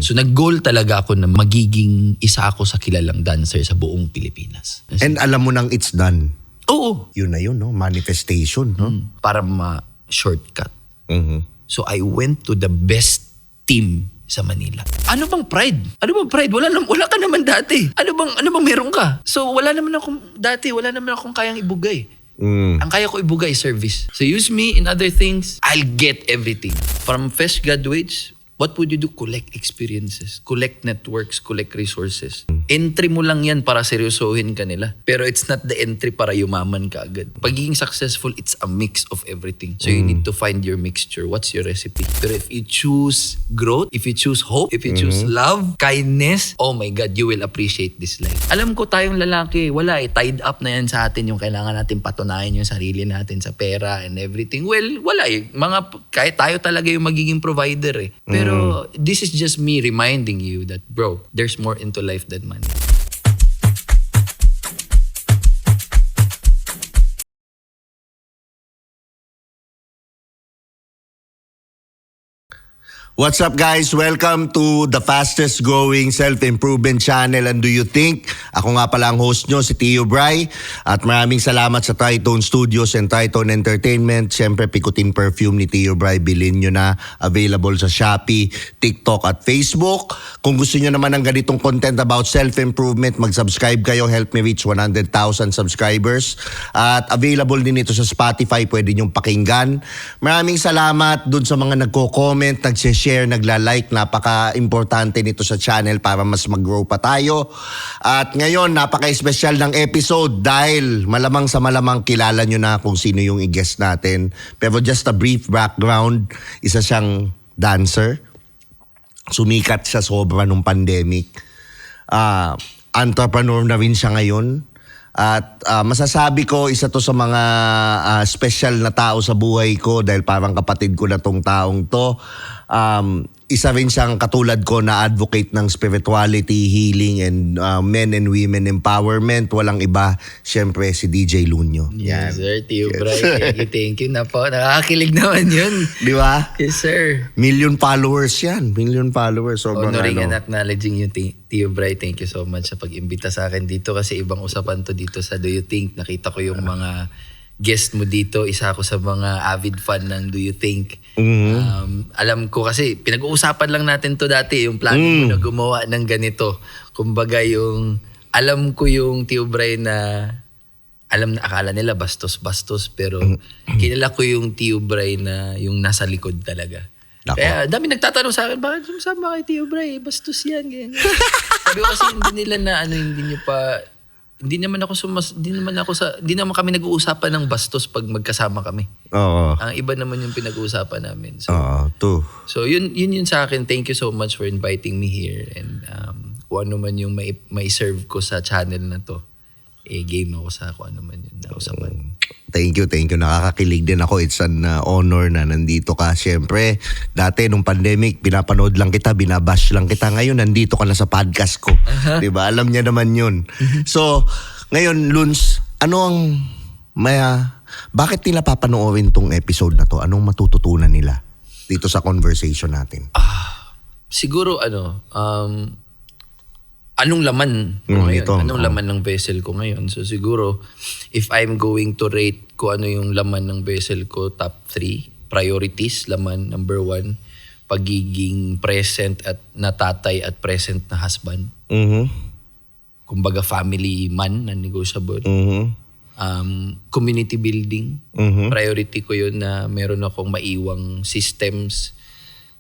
So nag-goal talaga ako na magiging isa ako sa kilalang dancer sa buong Pilipinas. And alam mo nang it's done. Oo. Yun na yun, no? Manifestation, no? Para ma-shortcut. Mhm. So I went to the best team sa Manila. Ano bang pride? Ano bang pride? Wala ka naman dati. Ano bang meron ka? So wala naman akong kayang ibugay. Ang kaya ko ibugay service. So use me in other things, I'll get everything. From fresh graduates, what would you do? Collect experiences, collect networks, collect resources. Entry mo lang yan para seryosohin ka nila. Pero it's not the entry para yumaman ka agad. Pagiging successful, it's a mix of everything. So you need to find your mixture. What's your recipe? Pero if you choose growth, if you choose hope, if you choose love, kindness, oh my God, you will appreciate this life. Alam ko tayong lalaki, wala tied up na yan sa atin yung kailangan natin patunayan yung sarili natin sa pera and everything. Well, wala kahit tayo talaga yung magiging provider eh. Pero this is just me reminding you that, bro, there's more into life than money. What's up guys? Welcome to the fastest growing self-improvement channel and Do You Think? Ako nga pala ang host nyo, si Tio Bry. At maraming salamat sa Tritone Studios and Tritone Entertainment. Siyempre, Pikutin Perfume ni Tio Bry. Bilhin nyo na. Available sa Shopee, TikTok at Facebook. Kung gusto nyo naman ng ganitong content about self-improvement, mag-subscribe kayo. Help me reach 100,000 subscribers. At available din ito sa Spotify. Pwede nyong pakinggan. Maraming salamat dun sa mga nagko-comment, nagse-share, nagla-like. Napaka-importante nito sa channel para mas mag-grow pa tayo. At ngayon, napaka-special ng episode dahil malamang sa malamang kilala nyo na kung sino yung i-guest natin. Pero just a brief background, isa siyang dancer. Sumikat siya sobra nung pandemic. Entrepreneur na rin siya ngayon. At masasabi ko, isa to sa mga special na tao sa buhay ko dahil parang kapatid ko na tong taong to. Isa rin siyang katulad ko na advocate ng spirituality, healing, and men and women empowerment. Walang iba, syempre si DJ Lunyo. Yes, sir. Tio Bry, thank you na po. Nakakakilig naman yun. Di ba? Yes, sir. Million followers yan. Million followers. Sobrang honoring and acknowledging you, Tio Bry. Thank you so much sa pag-imbita sa akin dito kasi ibang usapan to dito sa Do You Think. Nakita ko yung mga guest mo dito. Isa ako sa mga avid fan ng Do You Think. Alam ko kasi pinag-uusapan lang natin to dati. Yung plano mo na gumawa ng ganito. Kumbaga alam ko yung Tio Bry na akala nila bastos-bastos pero kilala ko yung Tio Bry na yung nasa likod talaga. Dako. Kaya dami nagtatanong sa akin, bakit sumasama kay Tio Bry? Bastos yan. Ganyan. Sabi ko kasi hindi nila na hindi naman kami nag-uusapan ng bastos pag magkasama kami. Oo. Ang iba naman yung pinag-uusapan namin. So, So yun sa akin. Thank you so much for inviting me here and kung ano man yung may serve ko sa channel na to. Game ako sa kung ano man yun na usapan. Thank you. Nakakakilig din ako. It's an honor na nandito ka. Siyempre, dati nung pandemic, pinapanood lang kita, binabash lang kita. Ngayon, nandito ka na sa podcast ko. Diba? Alam niya naman yun. So, ngayon, Luns, bakit nila papanoorin tong episode na to? Anong matututunan nila dito sa conversation natin? Siguro, anong laman ko ngayon? Anong laman ng vessel ko ngayon? So siguro, if I'm going to rate ko ano yung laman ng vessel ko, top 3 priorities, laman number 1, pagiging present at natatay at present na husband. Kumbaga family man na negotiable. Community building. Priority ko yun na meron akong maiwang systems,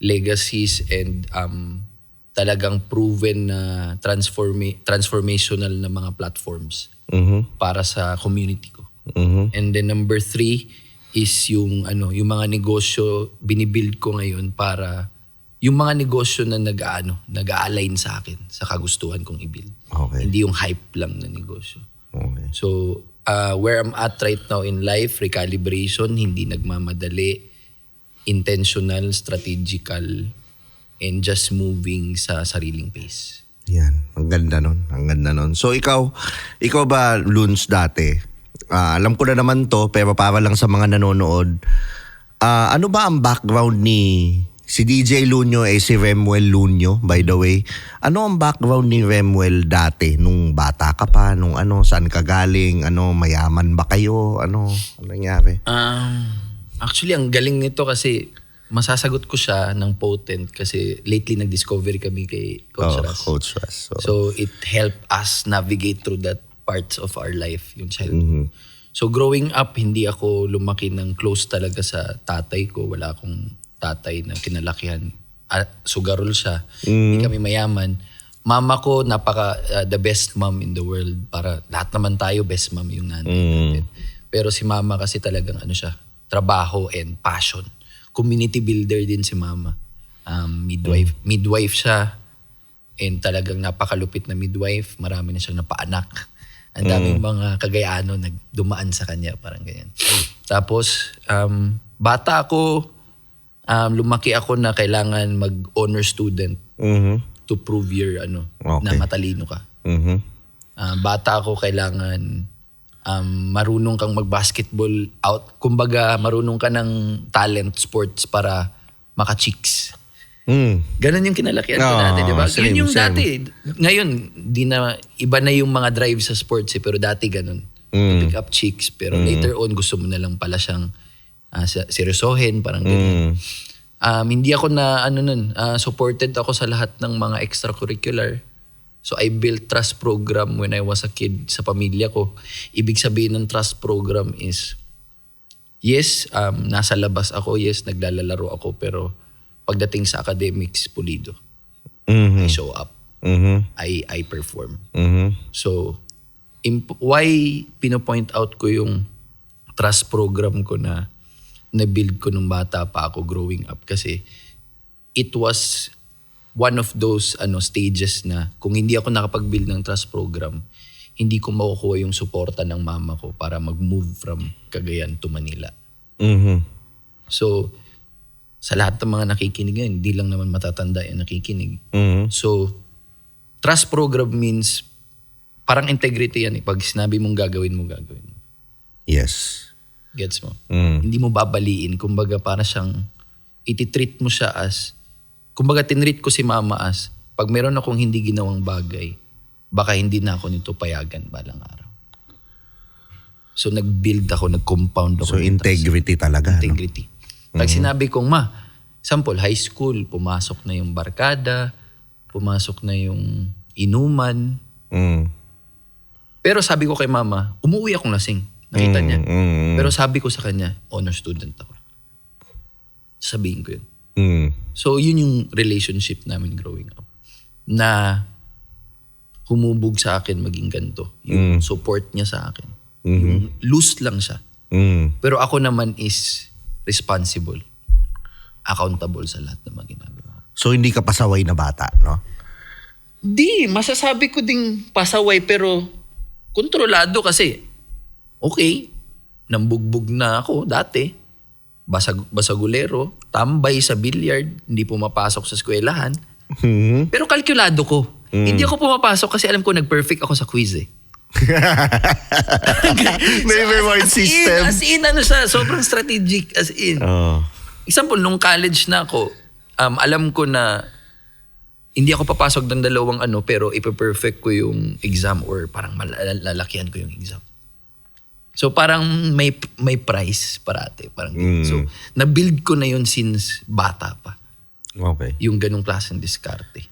legacies, and talagang proven na transformational na mga platforms para sa community ko. And then number 3 is yung mga negosyo binibuild ko ngayon para yung mga negosyo na nag-a-align sa akin sa kagustuhan kong i-build. Okay. Hindi yung hype lang na negosyo. Okay. So where I'm at right now in life, recalibration, hindi nagmamadali, intentional, strategical, and just moving sa sariling pace. Yan. Ang ganda nun. So ikaw ba, Luns, dati? Alam ko na naman to, pero para lang sa mga nanonood, ano ba ang background ni Si DJ Lunyo si Remuel Lunyo, by the way. Ano ang background ni Remuel dati? Nung bata ka pa? Nung saan ka galing? Mayaman ba kayo? Ano nangyari? Actually, ang galing nito kasi masasagot ko siya ng potent kasi lately nag-discovery kami kay Coach Ras. Coach Ras. So it helped us navigate through that parts of our life, yung childhood. So growing up, hindi ako lumaki ng close talaga sa tatay ko. Wala akong tatay na kinalakihan. Sugarol siya. Hindi kami mayaman. Mama ko, the best mom in the world. Para lahat naman tayo, best mom yung nanay natin. Pero si mama kasi talagang siya, trabaho and passion. Community builder din si mama. Midwife siya. And talagang napakalupit na midwife. Marami na siyang napaanak. Ang daming mga Cagayano nagdumaan sa kanya. Parang ganyan. Tapos, bata ako, lumaki ako na kailangan mag-honor student to prove na matalino ka. Bata ako kailangan marunong kang mag-basketball out. Kumbaga, marunong ka ng talent sports para maka-chicks. Ganon yung kinalakihan ko dati, di ba? Yun yung dati. Ngayon, iba na yung mga drive sa sports pero dati ganon. Pick up chicks. Pero later on, gusto mo na lang pala siyang seryosohin, parang ganyan. Hindi ako supported ako sa lahat ng mga extracurricular. So I built trust program when I was a kid sa pamilya ko. Ibig sabihin ng trust program is, yes, nasa labas ako, yes, naglalaro ako, pero pagdating sa academics, pulido. I show up. I perform. So, why pinopoint out ko yung trust program ko na-build ko nung bata pa ako growing up kasi it was one of those stages na kung hindi ako nakapag-build ng trust program, hindi ko makukuha yung suporta ng mama ko para mag-move from Cagayan to Manila. So, sa lahat ng mga nakikinig ngayon, hindi lang naman matatanda yung nakikinig. So, trust program means parang integrity yan. Pag sinabi mong gagawin mo, gagawin mo. Yes. Gets mo? Hindi mo babaliin. Kumbaga, para siyang ititreat mo siya as, kumbaga, tinreat ko si mama as, pag meron akong hindi ginawang bagay, baka hindi na ako nito payagan balang araw. So, nag-build ako, nag-compound ako. So, integrity talaga. Integrity. Pag sinabi kong, sample, high school, pumasok na yung barkada, pumasok na yung inuman. Pero sabi ko kay mama, umuwi akong lasing. Nakita niya. Pero sabi ko sa kanya, honor student ako. Sabihin ko yun. So, yun yung relationship namin growing up. Na humubog sa akin maging ganito. Yung support niya sa akin. Yung loose lang siya. Pero ako naman is responsible. Accountable sa lahat ng mga ginagawa. So, hindi ka pasaway na bata, no? Di, masasabi ko ding pasaway pero kontrolado kasi okay, nambugbog na ako dati. Basagulero, tambay sa billiard, hindi pumapasok sa eskwelahan. Pero kalkulado ko. Hindi ako pumapasok kasi alam ko nag-perfect ako sa quiz eh. May reward system. As in, siya, sobrang strategic. As in. Example, nung college na ako, alam ko na hindi ako papasok ng dalawang pero ipa-perfect ko yung exam or parang malalakihan ko yung exam. So parang may price parate. Parang so, na-build ko na yun since bata pa. Okay. Yung ganung klaseng diskarte.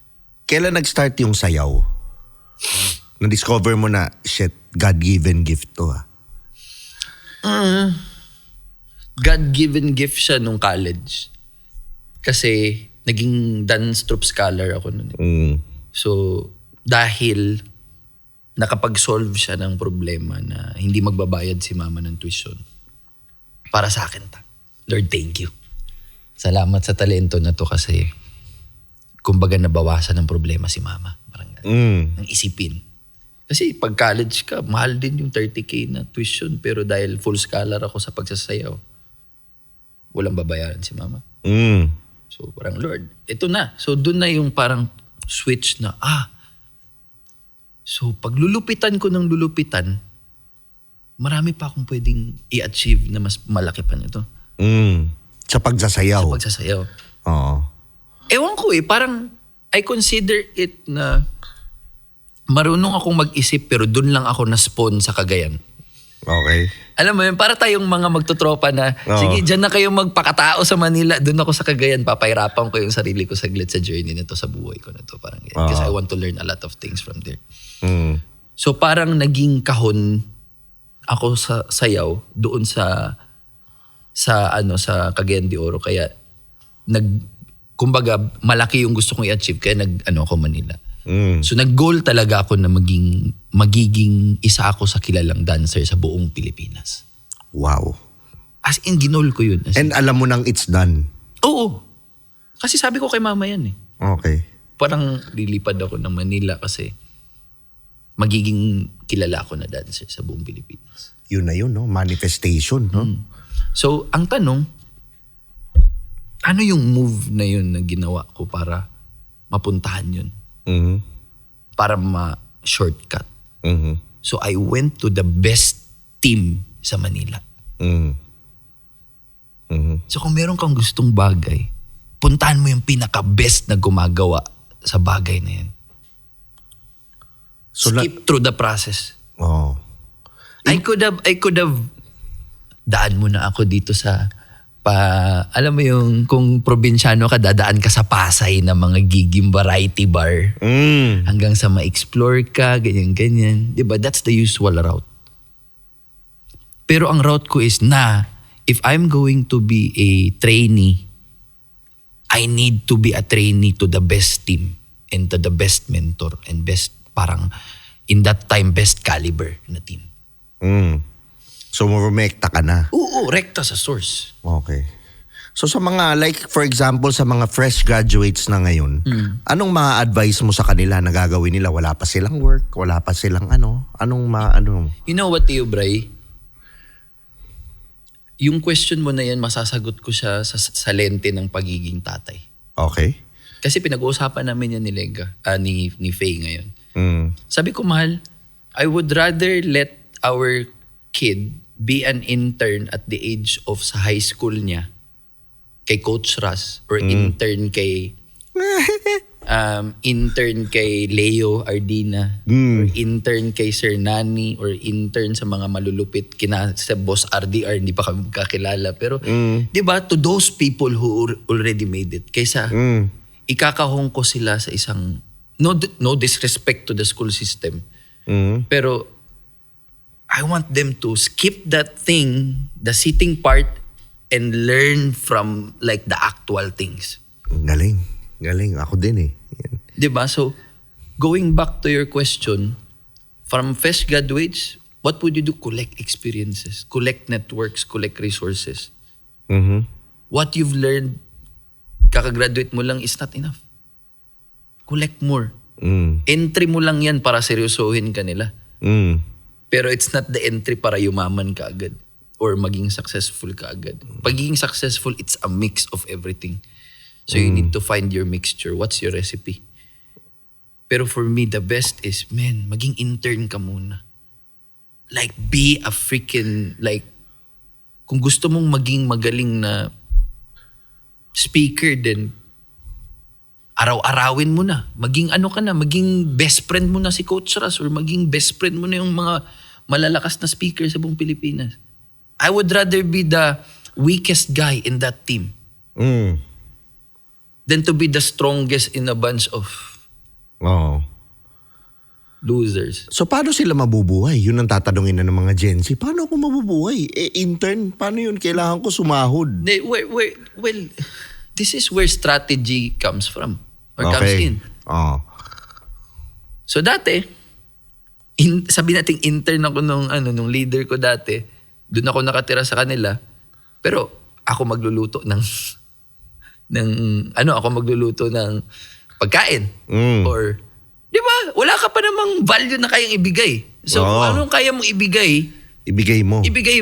Kailan nag-start yung sayaw? Na-discover mo na, shit, God-given gift to God-given gift siya nung college. Kasi naging dance troupe scholar ako nun. So, dahil nakapag-solve siya ng problema na hindi magbabayad si mama ng tuition. Para sa akin. Lord, thank you. Salamat sa talento na to kasi kumbaga nabawasan ng problema si mama. Parang ang isipin. Kasi pag college ka, mahal din yung 30K na tuition pero dahil full scholar ako sa pagsasayaw, walang babayaran si mama. So parang, Lord, ito na. So doon na yung parang switch na, so pag lulupitan ko ng lulupitan, marami pa akong pwedeng i-achieve na mas malaki pa nito. Sa pagsasayaw. Sa pagsasayaw. Oo. Ewan ko parang I consider it na marunong akong mag-isip pero dun lang ako na-spawn sa Cagayan. Okay. Alam mo yun, para tayong mga magtutropa na, sige, dyan na kayong magpakatao sa Manila, dun ako sa Cagayan, papahirapan ko yung sarili ko saglit sa journey na to, sa buhay ko na to. Parang yan. Because I want to learn a lot of things from there. So parang naging kahon ako sa sayaw doon sa Cagayan de Oro. Kaya kumbaga, malaki yung gusto kong i-achieve, kaya ako Manila. So nag-goal talaga ako na magiging isa ako sa kilalang dancer sa buong Pilipinas. Wow. As in, ginol ko yun. And alam mo nang it's done? Oo. Kasi sabi ko kay mama yan Okay. Parang lilipad ako ng Manila kasi magiging kilala ako na dancer sa buong Pilipinas. Yun na yun, no? Manifestation, no? So, ang tanong, ano yung move na yun na ginawa ko para mapuntahan yun? Para ma-shortcut. So, I went to the best team sa Manila. So, kung meron kang gustong bagay, puntahan mo yung pinaka-best na gumagawa sa bagay na yan. So, skip through the process. Oh. I could have daan muna ako dito sa alam mo yung kung probinsyano ka, dadaan ka sa Pasay na mga giging variety bar. Hanggang sa ma-explore ka, ganyan-ganyan. Diba? That's the usual route. Pero ang route ko is if I'm going to be a trainee, I need to be a trainee to the best team and to the best mentor and best, parang in that time, best caliber na team. So, rumekta ka na? Oo, rekta sa source. Okay. So, sa mga, like, for example, sa mga fresh graduates na ngayon, anong ma-advise mo sa kanila na gagawin nila? Wala pa silang work? Wala pa silang Anong You know what, Tio Bray? Yung question mo na yan, masasagot ko siya sa lente ng pagiging tatay. Okay. Kasi pinag-uusapan namin yan ni Lenga, ni Faye ngayon. Sabi ko, mahal, I would rather let our kid be an intern at the age of sa high school niya kay Coach Ras or intern kay Leo Ardina or intern kay Sir Nani or intern sa mga malulupit sa Boss RDR, hindi pa kami kakilala, pero di ba, to those people who already made it, kaysa ikakahong ko sila sa isang no disrespect to the school system, pero I want them to skip that thing, the sitting part, and learn from like the actual things. Galing. Ako din Yan. Diba? So, going back to your question, from fresh graduates, what would you do? Collect experiences, collect networks, collect resources. What you've learned, kakagraduate mo lang is not enough. Collect more. Entry mo lang yan para seryosohin ka nila. Pero it's not the entry para yumaman ka agad or maging successful ka agad. Pagiging successful, it's a mix of everything. So you need to find your mixture. What's your recipe? Pero for me, the best is, maging intern ka muna. Like, be a freaking, kung gusto mong maging magaling na speaker, then araw-arawin mo na. Maging maging best friend mo na si Coach Ras or maging best friend mo na yung mga malalakas na speaker sa buong Pilipinas. I would rather be the weakest guy in that team than to be the strongest in a bunch of losers. So, paano sila mabubuhay? Yun ang tatanungin na ng mga Gen Z. Paano ako mabubuhay? Intern, paano yun? Kailangan ko sumahod. Well, this is where strategy comes from. Or comes in. So dati, sabi natin intern ako nung leader ko dati, doon ako nakatira sa kanila, pero ako magluluto ako magluluto ng pagkain. Or, di ba, wala ka pa namang value na kayang ibigay. So, anong kaya mong ibigay? Ibigay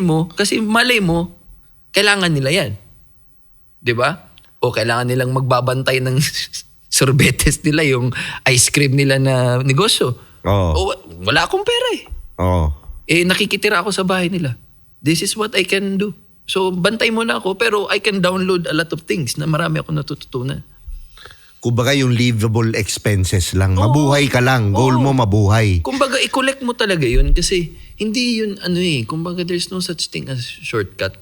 mo, kasi malay mo, kailangan nila yan. Di ba? O kailangan nilang magbabantay ng sorbetes nila, yung ice cream nila na negosyo. O wala akong pera nakikitira ako sa bahay nila. This is what I can do. So bantay mo na ako, pero I can download a lot of things na marami ako natututunan. kumbaga yung livable expenses lang. Oo. Mabuhay ka lang. Goal Oo. mo mabuhay. Kumbaga, i-collect mo talaga yun kasi hindi yun kumbaga there's no such thing as shortcut.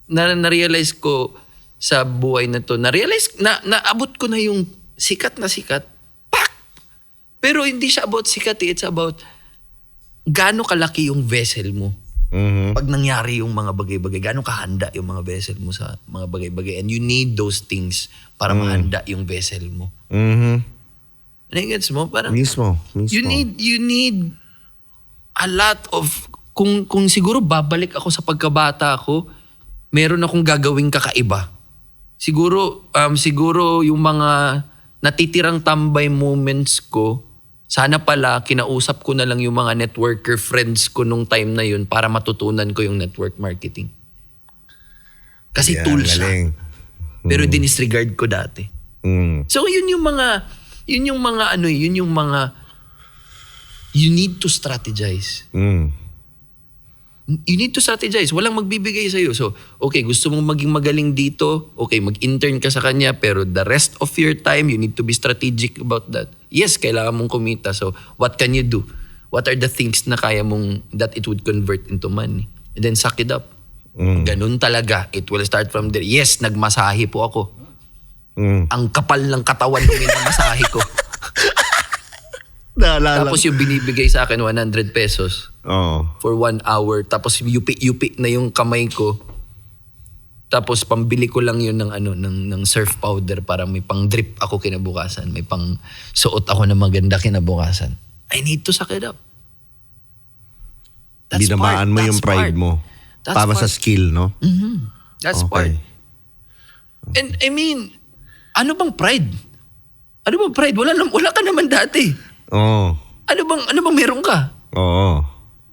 Na-realize ko sa buhay na to, naabot ko na yung sikat na sikat, pak! Pero hindi siya about sikat, it's about gaano kalaki yung vessel mo. Mhm. Pag nangyari yung mga bagay-bagay, gaano kahanda yung mga vessel mo sa mga bagay-bagay. And you need those things para mahanda yung vessel mo. Mhm. Nagets mo? Parang, Mismo. you need a lot of, kung siguro babalik ako sa pagkabata ko, meron akong gagawing kakaiba. Siguro yung mga natitirang tambay moments ko, sana pala kinausap ko na lang yung mga networker friends ko nung time na yun para matutunan ko yung network marketing. Kasi Yan, tool siya. galing. Pero dinisregard ko dati. Mm. So yun yung mga you need to strategize. Mm. You need to strategize. Walang magbibigay sa'yo. So, okay, gusto mong maging magaling dito, okay, mag-intern ka sa kanya, pero the rest of your time, you need to be strategic about that. Yes, kailangan mong kumita. So, what can you do? What are the things na kaya mong, that it would convert into money? And then suck it up. Ganun talaga. It will start from there. Yes, nagmasahe po ako. Ang kapal ng katawan nung minamasahe ko. Naalala. Tapos yung binibigay sa akin, 100 pesos. Oo. For 1 hour. Tapos yupi-yupi na yung kamay ko. Tapos pambili ko lang yun ng surf powder para may pang drip ako kinabukasan. May pang suot ako na maganda kinabukasan. I need to suck it up. Binamaan mo yung pride mo. That's Para sa part. skill, no? That's Okay. part. And I mean, ano bang pride? Ano bang pride? Wala ka naman dati. Oo. Ano bang meron ka? Oo.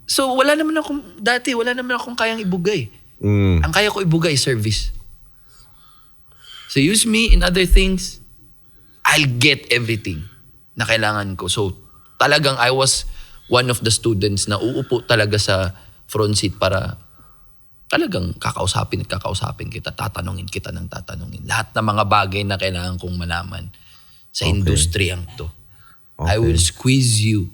So wala naman akong kayang ibugay. Mm. Ang kaya ko ibugay service. So use me in other things, I'll get everything na kailangan ko. So talagang I was one of the students na uupo talaga sa front seat para talagang kakausapin kita, tatanungin kita ng tatanungin. Lahat ng mga bagay na kailangan kong malaman sa industriyang to. I Okay. will squeeze you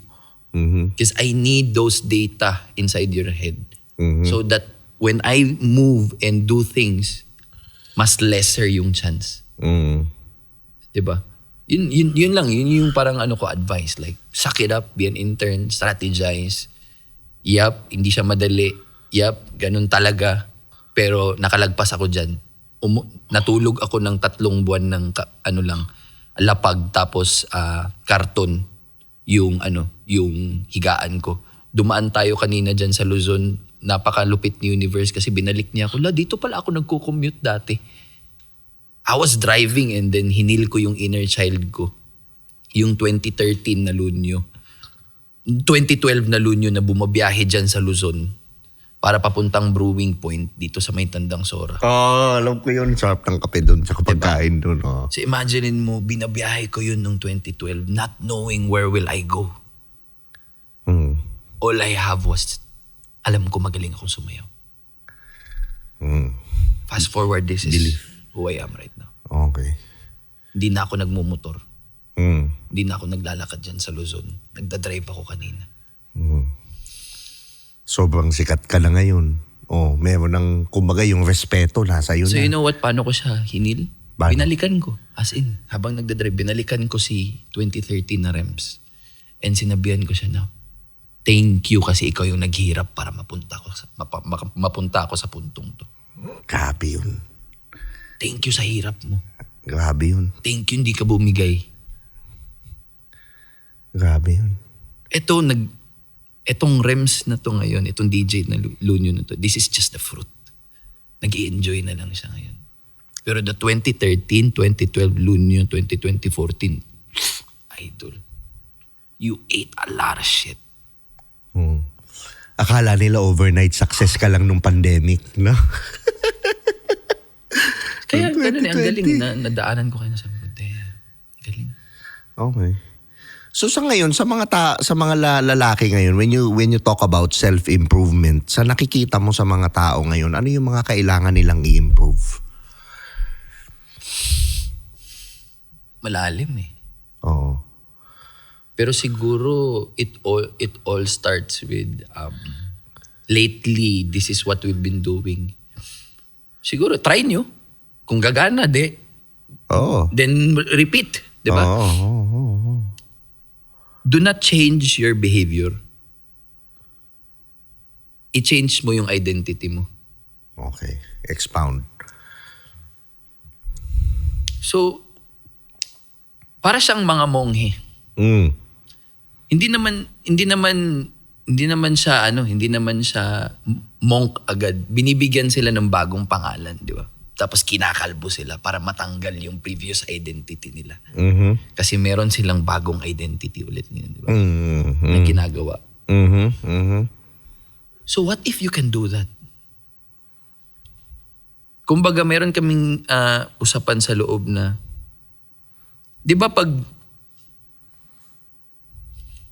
Mhm. because I need those data inside your head. Mhm. So that when I move and do things, mas lesser yung chance. Mm. Diba? Yun lang. Yun yung parang ko advice. Like, suck it up, be an intern, strategize. Yup, hindi siya madali. Yup, ganun talaga. Pero nakalagpas ako dyan. Natulog ako ng 3 buwan ng lapag tapos karton yung higaan ko. Dumaan tayo kanina dyan sa Luzon. Napakalupit ni Universe kasi binalik niya ako. Dito pala ako nagko-commute dati. I was driving and then hinil ko yung inner child ko. Yung 2013 na Lunyo. 2012 na Lunyo na bumabiyahe dyan sa Luzon para papuntang Brewing Point dito sa may Tandang Sora. Alam ko yun. Sarap ng kape doon. Sa pagkain doon. Oh. So imaginein mo, binabiyahe ko yun nung 2012 not knowing where will I go. Mm. All I have was, alam ko magaling akong sumayaw. Mm. Fast forward, this is who I am right now. Okay. Hindi na ako nagmumotor. Mm. Hindi na ako naglalakad dyan sa Luzon. Nagdadrive ako kanina. Sobrang sikat ka na ngayon. Meron ng, kumbaga yung respeto nasa iyo So na. you know what, paano ko siya hinil? Paano? Binalikan ko. As in, habang nagdadrive, binalikan ko si 2013 na Rems. And sinabihan ko siya na, thank you kasi ikaw yung naghirap para mapunta ako sa puntong to. Grabe yun. Thank you sa hirap mo. Grabe yun. Thank you, hindi ka bumigay. Grabe yun. Etong Rems na to ngayon, itong DJ na Lunyo na to, this is just the fruit. Nag-i-enjoy na lang siya ngayon. Pero the 2013, 2012 Lunyo, 2020, 14, idol. You ate a lot of shit. Akala nila overnight success ka lang nung pandemic, no? Kaya Yung ganun ang 2020. galing na nadaanan ko kayo na sabi ko, galing. Okay. So sa ngayon, sa mga lalaki ngayon, when you talk about self-improvement, sa nakikita mo sa mga tao ngayon, ano yung mga kailangan nilang i-improve? malalim eh. Oo. Pero siguro it all starts with lately this is what we've been doing. Siguro try nyo. Kung gagana Oo. then repeat, 'di ba? Oo. Do not change your behavior. I-change mo yung identity mo. Okay. Expound. So para siyang mga monghe. Hindi naman siya monk agad. Binibigyan sila ng bagong pangalan, di ba? Tapos kinakalbo sila para matanggal yung previous identity nila. Kasi meron silang bagong identity ulit ngayon, di ba? Na ginagawa. So what if you can do that? Kumbaga meron kaming usapan sa loob na, di ba pag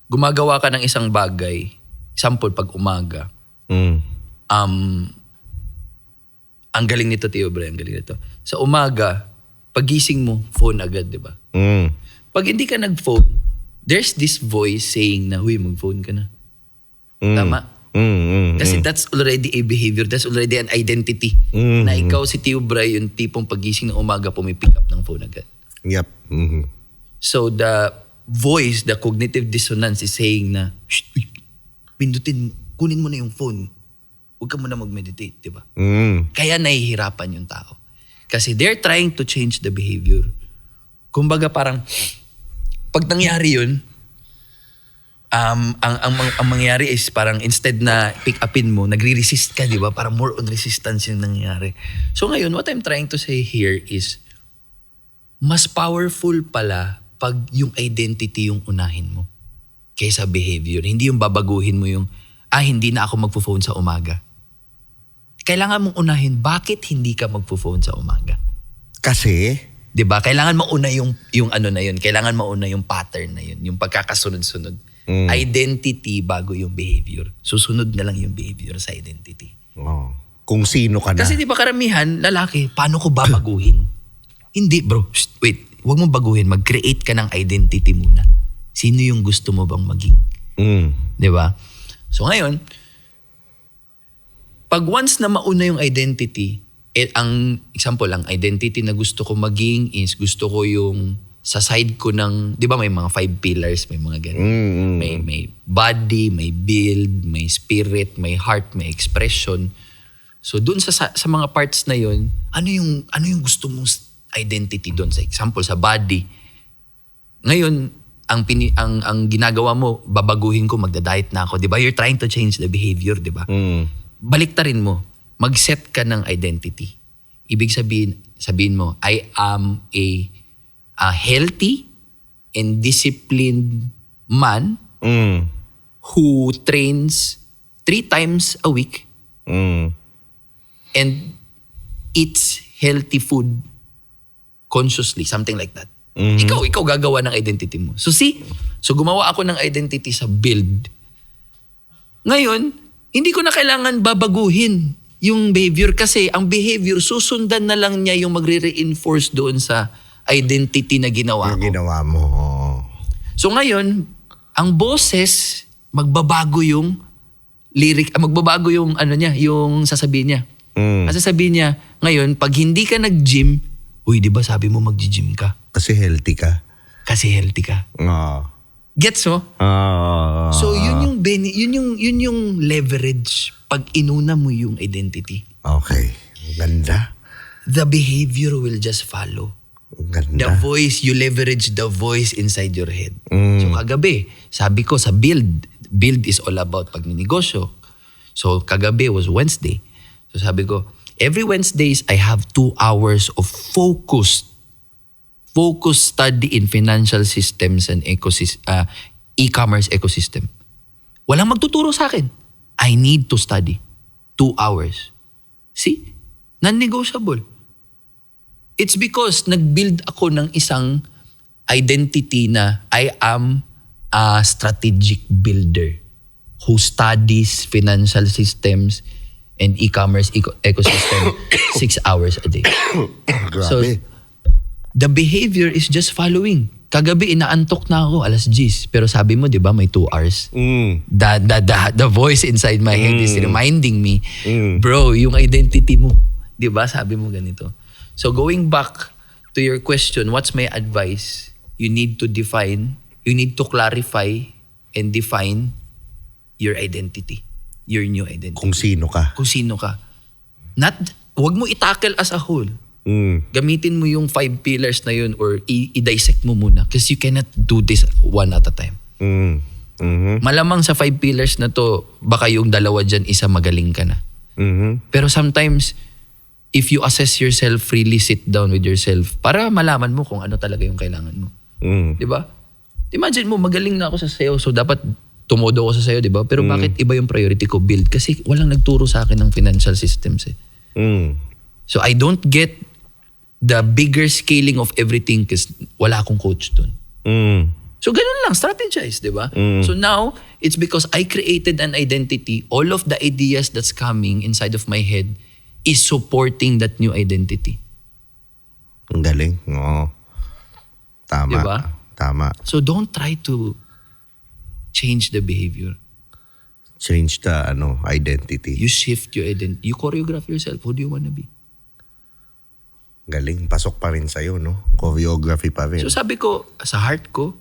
gumagawa ka ng isang bagay, example, pag umaga, ang galing nito, Tio Bray, ang galing nito. Sa umaga, pagising mo, phone agad, di ba? Pag hindi ka nag-phone, there's this voice saying na, huy, mag-phone ka na. Tama? Kasi that's already a behavior, that's already an identity. Na ikaw, si Tio Bray, yung tipong pagising ng umaga, pumipick up ng phone agad. Yep. So the voice, the cognitive dissonance is saying na, uy, pindutin, kunin mo na yung phone. Huwag ka muna mag-meditate, di ba? Kaya nahihirapan yung tao. Kasi they're trying to change the behavior. Kumbaga parang, pag nangyari yun, ang mangyari is parang instead na pick upin mo, nagre-resist ka, di ba? Parang more on resistance yung nangyari. So ngayon, what I'm trying to say here is, mas powerful pala pag yung identity yung unahin mo kaysa behavior. Hindi yung babaguhin mo yung, hindi na ako magpo-phone sa umaga. Kailangan mong unahin, bakit hindi ka magpo-phone sa umaga? Kasi? 'Di ba? Kailangan mauna yung ano na yun. Kailangan mauna yung pattern na yun. Yung pagkakasunod-sunod. Identity bago yung behavior. Susunod na lang yung behavior sa identity. Kung sino ka na. Kasi 'di ba karamihan, lalaki, paano ko babaguhin? Hindi bro, wait. Huwag mong baguhin. Mag-create ka ng identity muna. Sino yung gusto mo bang maging? 'Di ba? So ngayon, pag once na mauna yung identity, ang example, ang identity na gusto ko maging is gusto ko yung sa side ko ng, di ba may mga 5 pillars, may mga ganun. May body, may build, may spirit, may heart, may expression. So dun sa mga parts na yun, ano yung gusto mong identity dun? Sa example, sa body. Ngayon, ang ginagawa mo, babaguhin ko, magda-diet na ako. Di ba? You're trying to change the behavior, di ba? Baliktarin mo. Mag-set ka ng identity. Ibig sabihin mo, I am a healthy and disciplined man who trains 3 times a week and eats healthy food consciously, something like that. Ikaw gagawa ng identity mo. So gumawa ako ng identity sa build. Ngayon, hindi ko na kailangan babaguhin yung behavior kasi ang behavior, susundan na lang niya yung magre-reinforce doon sa identity na ginawa ko. Yung ginawa mo. So ngayon, ang boses, magbabago yung lyric, magbabago yung yung sasabihin niya. Ang sasabihin niya, ngayon, pag hindi ka nag-gym, uy, di ba sabi mo mag-gym ka? Kasi healthy ka. Kasi healthy ka. Gets mo? So yun yung leverage pag inuna mo yung identity. Okay. Ganda. The behavior will just follow. Ganda. The voice, you leverage the voice inside your head. So kagabi, sabi ko sa build is all about pagninegosyo. So kagabi was Wednesday. So sabi ko, every Wednesdays I have 2 hours of focused study in financial systems and e-commerce ecosystem. Walang magtuturo sa akin. I need to study 2 hours. See? Non-negotiable. It's because nag-build ako ng isang identity na I am a strategic builder who studies financial systems and e-commerce ecosystem 6 hours a day. Grabe. The behavior is just following. Kagabi, inaantok na ako, 10:00. Pero sabi mo, di ba, may 2 hours. The voice inside my head is reminding me, bro, yung identity mo. Di ba, sabi mo ganito. So going back to your question, what's my advice? You need to clarify and define your identity. Your new identity. Kung sino ka. Kung sino ka. Huwag mo itackle as a whole. Gamitin mo yung 5 pillars na yun or i-dissect mo muna because you cannot do this one at a time. Malamang sa 5 pillars na to, baka yung 2 dyan, isa magaling ka na. Pero sometimes, if you assess yourself, really sit down with yourself para malaman mo kung ano talaga yung kailangan mo. Diba? Imagine mo, magaling na ako sa sayo, so dapat tumodo ako sa sayo, diba? Pero bakit iba yung priority ko? Build. Kasi walang nagturo sa akin ng financial systems eh. So I don't get the bigger scaling of everything kasi wala akong coach dun. So ganun lang, strategize, di ba? So now, it's because I created an identity, all of the ideas that's coming inside of my head is supporting that new identity. Ang galing. Oo. Tama. Diba? Tama. So don't try to change the behavior. Change the identity. You shift your identity. You choreograph yourself. Who do you wanna be? Galing. Pasok pa rin sa'yo, no? Choreography pa rin. So sabi ko, sa heart ko,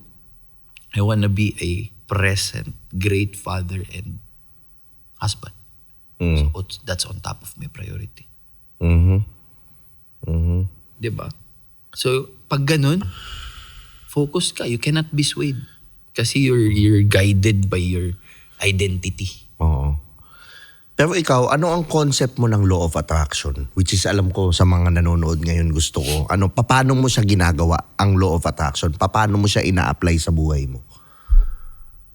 I wanna be a present, great father and husband. So that's on top of my priority. Diba? So pag ganun, focus ka. You cannot be swayed. Kasi you're guided by your identity. Oo. Pero ikaw, ano ang concept mo ng law of attraction? Which is alam ko sa mga nanonood ngayon gusto ko. Paano mo siya ginagawa, ang law of attraction? Paano mo siya ina-apply sa buhay mo?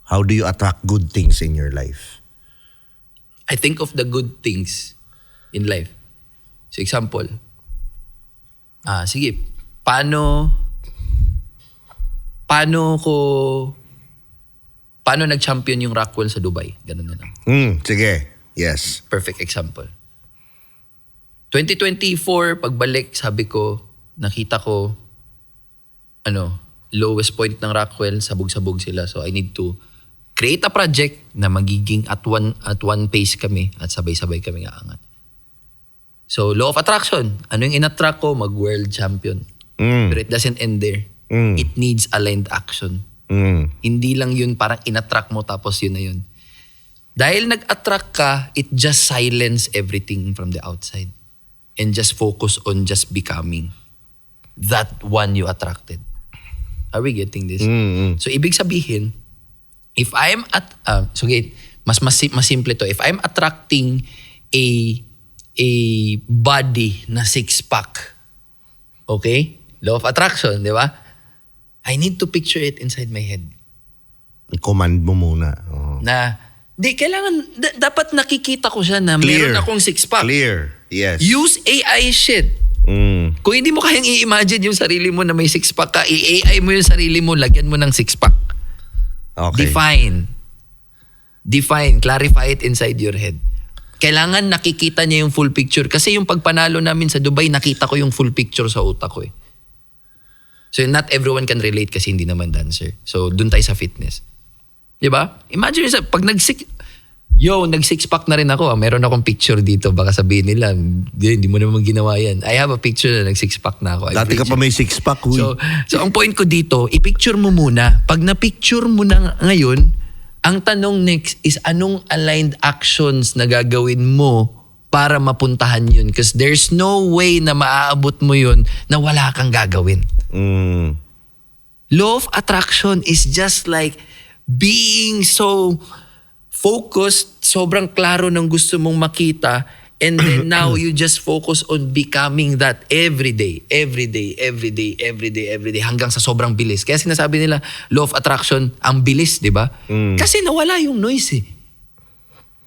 How do you attract good things in your life? I think of the good things in life. So example, sige, paano nag-champion yung Rockwell sa Dubai? Ganun na lang. Sige. Yes. Perfect example. 2024, pagbalik, sabi ko, nakita ko, lowest point ng Rockwell, sabog-sabog sila. So I need to create a project na magiging at one pace kami at sabay-sabay kami aangat. So law of attraction, ano yung in-attract ko? Mag-world champion. Pero it doesn't end there. It needs aligned action. Hindi lang yun parang in-attract mo tapos yun na yun. Dahil nag-attract ka, it just silence everything from the outside and just focus on just becoming that one you attracted. Are we getting this? So ibig sabihin, if I'm mas simple to. If I'm attracting a body na 6-pack, okay? Law of attraction, di ba? I need to picture it inside my head. I-command mo muna. Dapat nakikita ko siya na meron akong 6-pack. Clear, yes. Use AI shit. Kung hindi mo kayang i-imagine yung sarili mo na may 6-pack ka, i-AI mo yung sarili mo, lagyan mo ng 6-pack. Okay. Define, clarify it inside your head. Kailangan nakikita niya yung full picture. Kasi yung pagpanalo namin sa Dubai, nakita ko yung full picture sa utak ko eh. So not everyone can relate kasi hindi naman dancer. So dun tayo sa fitness. Diba? Imagine yourself, pag nag-6-pack na rin ako. Meron akong picture dito. Baka sabihin nila, hindi mo naman ginawa yan. I have a picture na nag-6-pack na ako. Dati ka pa may 6-pack. So ang point ko dito, i-picture mo muna. Pag na-picture mo na ngayon, ang tanong next is anong aligned actions na gagawin mo para mapuntahan yun? Because there's no way na maaabot mo yun na wala kang gagawin. Law of attraction is just like being so focused, sobrang klaro ng gusto mong makita, and then now you just focus on becoming that every day, hanggang sa sobrang bilis. Kaya sinasabi nila, law of attraction, ang bilis, di ba? Kasi nawala yung noise eh.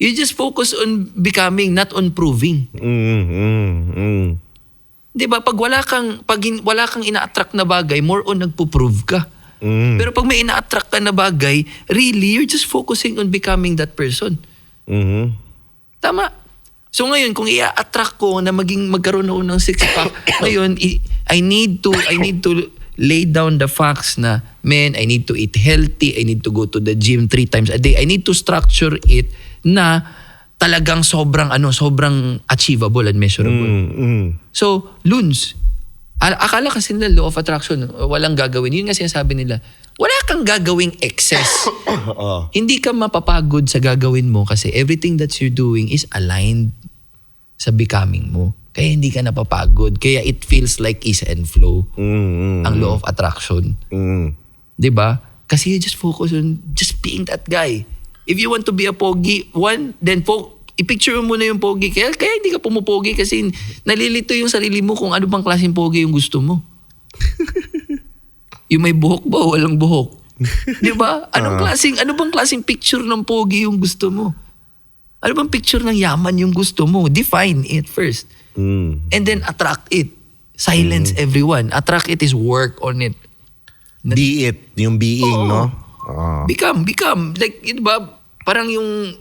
You just focus on becoming, not on proving. Di ba? Pag wala kang ina-attract na bagay, more on nagpo-prove ka. Pero pag may ina-attract ka na bagay, really, you're just focusing on becoming that person. Tama. So ngayon, kung i-attract ko na magkaroon ako ng 6-pack, ngayon, I need to lay down the facts na, man, I need to eat healthy, I need to go to the gym 3 times a day. I need to structure it na talagang sobrang achievable and measurable. So, Luns, akala kasi nila law of attraction, walang gagawin. Yun nga sinasabi nila, wala kang gagawing excess. Hindi ka mapapagod sa gagawin mo kasi everything that you're doing is aligned sa becoming mo. Kaya hindi ka napapagod. Kaya it feels like ease and flow. Ang law of attraction. 'Di ba? Kasi you just focus on just being that guy. If you want to be a pogi, then i-picture mo muna yung pogi. Kaya hindi ka pumupogi kasi nalilito yung sarili mo kung ano bang klaseng pogi yung gusto mo. Yung may buhok ba o walang buhok? 'Di ba? Ano bang klaseng picture ng pogi yung gusto mo? Ano bang picture ng yaman yung gusto mo? Define it first. And then attract it. Silence everyone. Attract it is work on it. Be it, yung being, no? Become. Like, yun ba, parang yung,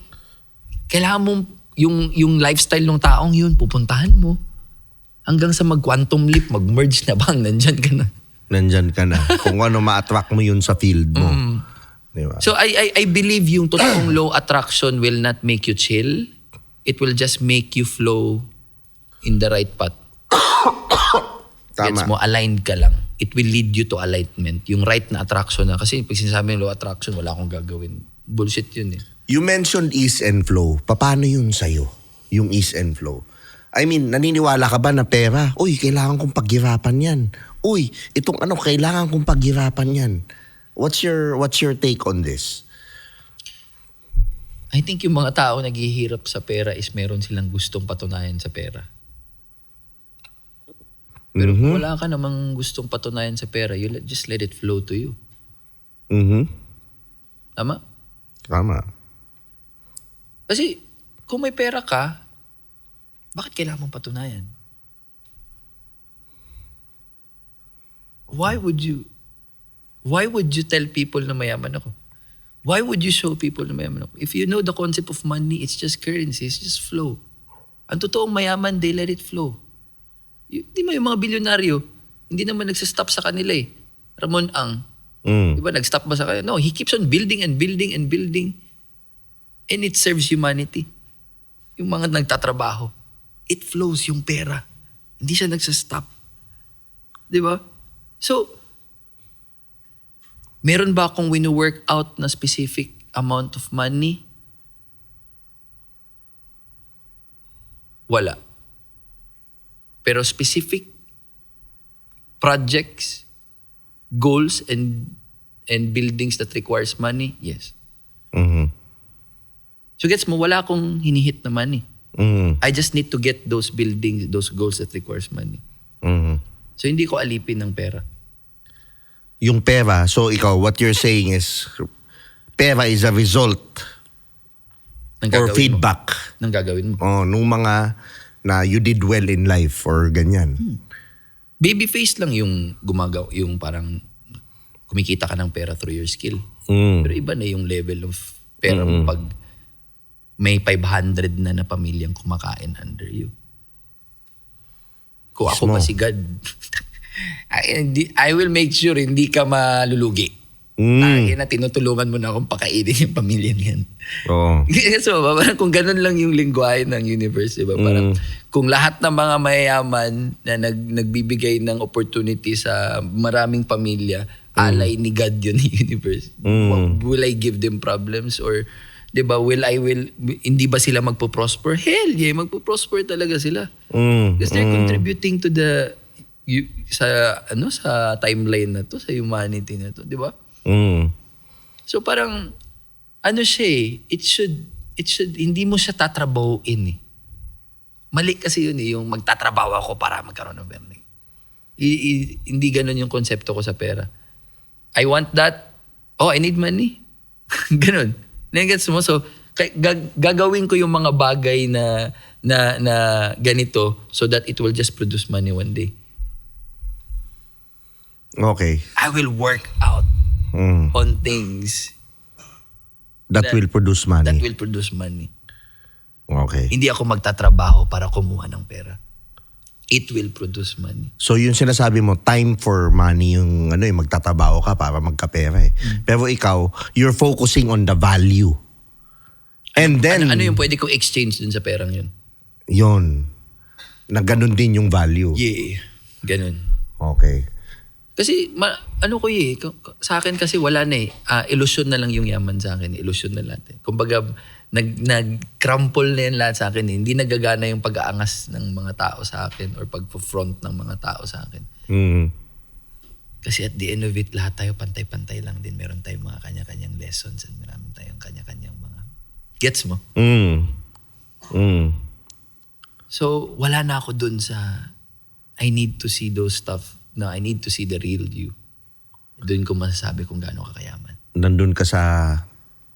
kailangan mong, yung lifestyle ng taong yun, pupuntahan mo. Hanggang sa mag-quantum leap, mag-merge na bang, nandyan ka na. Nandyan ka na. Kung ano ma-attract mo yun sa field mo. Diba? So, I believe yung totoong low attraction will not make you chill. It will just make you flow in the right path. Gets mo, aligned ka lang. It will lead you to alignment. Yung right na attraction na. Kasi pag sinasabi ng low attraction, wala akong gagawin. Bullshit yun eh. You mentioned ease and flow. Paano yun sa'yo? Yung ease and flow. I mean, naniniwala ka ba na pera? Uy, kailangan kong paghirapan yan. Uy, itong kailangan kong paghirapan yan. What's your take on this? I think yung mga tao naghihirap sa pera is meron silang gustong patunayan sa pera. Pero kung wala ka namang gustong patunayan sa pera, just let it flow to you. Tama? Tama. Kasi kung may pera ka, bakit kailangan mong patunayan? Why would you tell people na mayaman ako? Why would you show people na mayaman ako? If you know the concept of money, it's just currency, it's just flow. Ang totoong mayaman, they let it flow. Di mo yung mga bilyonaryo, hindi naman nagsastop sa kanila eh. Ramon Ang, di ba nag-stop ba sa kanila? No, he keeps on building and building and building. And it serves humanity. Yung mga nagtatrabaho, it flows yung pera. Hindi siya nagsastop. Di ba? So, meron ba akong wino-work out na specific amount of money? Wala. Pero specific projects, goals, and buildings that requires money, yes. So gets mo, wala akong hinihit na money. I just need to get those buildings, those goals that requires money. So hindi ko alipin ng pera. Yung pera, so ikaw, what you're saying is, pera is a result or feedback ng gagawin mo. Nung mga na you did well in life or ganyan. Baby face lang yung gumagaw, yung parang kumikita ka ng pera through your skill. Pero iba na yung level of pera mo pag may 500 na pamilyang kumakain under you. Kung ako ba si God, I will make sure hindi ka malulugi. Na tinutulungan mo na akong pakainin yung pamilya niyan. So, parang kung ganun lang yung lingwahe ng universe, diba? Parang kung lahat ng mga mayayaman na nagbibigay ng opportunity sa maraming pamilya, alay ni God yun yung universe. Will I give them problems? Or, diba, hindi ba sila magpo-prosper? Hell yeah, magpo-prosper talaga sila. Because they're contributing to sa timeline na to, sa humanity na to, diba? So parang siya it should hindi mo siya tatrabahuin eh. Mali kasi yun eh, yung magtatrabaho ako para magkaroon ng pera. Hindi ganun yung konsepto ko sa pera. I want that. I need money. Ganun. Nagets mo? So gagawin ko yung mga bagay na ganito so that it will just produce money one day. Okay. I will work out on things that will produce money. That will produce money. Okay. Hindi ako magtatrabaho para kumuha ng pera. it will produce money. So yung sinasabi mo, time for money, yung magtatrabaho ka para magkapera eh. Pero ikaw, you're focusing on the value. And then, Ano yung pwede kong exchange dun sa perang yun? yun, na ganun din yung value. Yeah, ganun. Okay. Kasi, sa akin kasi wala na eh. Illusion na lang yung yaman sa akin. Illusion na lahat eh. Kumbaga, nag-crumple na yan lahat sa akin eh. Hindi nagagana yung pag-aangas ng mga tao sa akin or pag-front ng mga tao sa akin. Mm. Kasi at the end of it, lahat tayo pantay-pantay lang din. Meron tayong mga kanya-kanyang lessons and meron tayong kanya-kanyang mga... Gets mo? Mm. Mm. So, wala na ako dun sa I need to see those stuff. No, I need to see the real you. Doon ko masasabi kung gaano kakayaman. Nandun ka sa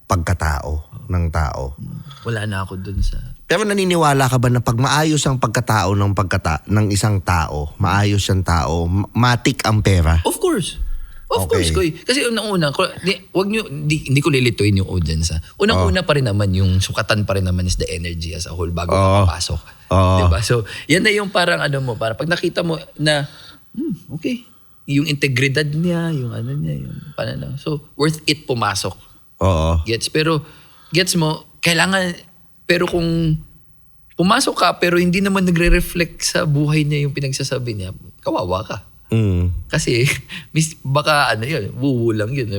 pagkatao ng tao. Wala na ako dun sa... Pero naniniwala ka ba na pag maayos ang pagkatao ng isang tao, maayos yung tao, matik ang pera? Of course. Of Okay. course, Koy. Kasi unang-una, hindi ko lilituin yung audience. Unang-una pa rin naman, yung sukatan pa rin naman is the energy as a whole bago ka papasok. Diba? So, yan na yung parang para pag nakita mo na, okay, yung integridad niya, yung niya, yung pananaw. So, worth it pumasok. Oo. Gets? Pero, gets mo, kailangan, pero kung pumasok ka, pero hindi naman nagre-reflect sa buhay niya yung pinagsasabi niya, kawawa ka. Mm. Kasi, baka yun, woo lang yun.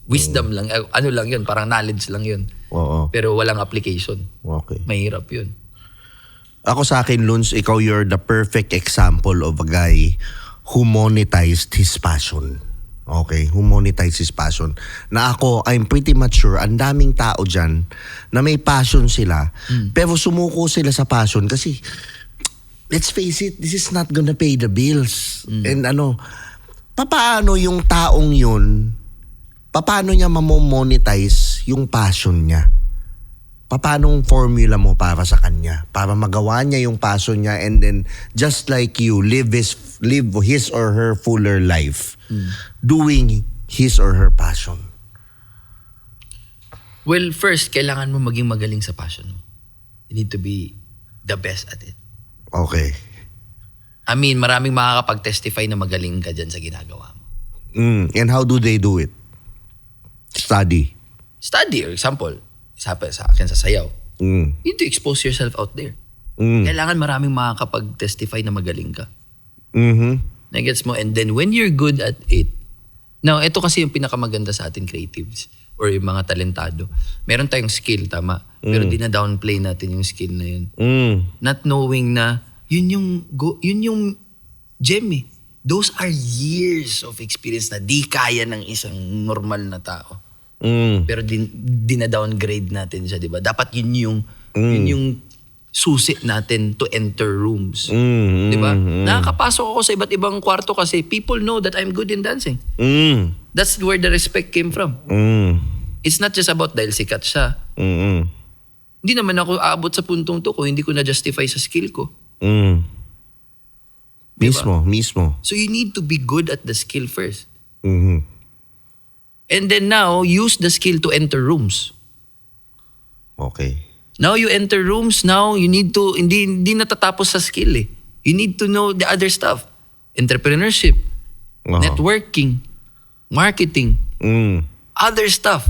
Wisdom lang, lang yun, parang knowledge lang yun. Oo. Pero walang application. Okay. Mahirap yun. Ako sa akin, Luns, ikaw you're the perfect example of a guy who monetized his passion. Okay, who monetized his passion. Na ako, I'm pretty much sure, ang daming tao dyan na may passion sila, pero sumuko sila sa passion kasi, let's face it, this is not gonna pay the bills. And paano yung taong yun, paano niya mamomonetize yung passion niya? Paano ang formula mo para sa kanya? Para magawa niya yung passion niya and then just like you, live his or her fuller life. Doing his or her passion. Well, first, kailangan mo maging magaling sa passion mo. You need to be the best at it. Okay. I mean, maraming makakapag-testify na magaling ka dyan sa ginagawa mo. And how do they do it? Study. Study, for example, sa akin sa sayaw. You need to expose yourself out there. Kailangan maraming makakapag-testify na magaling ka. Nagets mo? And then when you're good at it, now, ito kasi yung pinakamaganda sa atin creatives or yung mga talentado. Meron tayong skill, tama? Pero dina-downplay natin yung skill na yun. Not knowing na yun yung gem eh. Those are years of experience na di kaya ng isang normal na tao. Pero dina-downgrade natin siya, di ba? Dapat yun yung susi natin to enter rooms. Di ba? Nakakapasok ako sa iba't ibang kwarto kasi people know that I'm good in dancing. That's where the respect came from. It's not just about dahil sikat siya. Hindi naman ako aabot sa puntong to kung hindi ko na-justify sa skill ko. Mismo. So you need to be good at the skill first. And then now, use the skill to enter rooms. Okay. Now you enter rooms, now you need to, hindi natatapos sa skill eh. You need to know the other stuff. Entrepreneurship, networking, marketing, other stuff.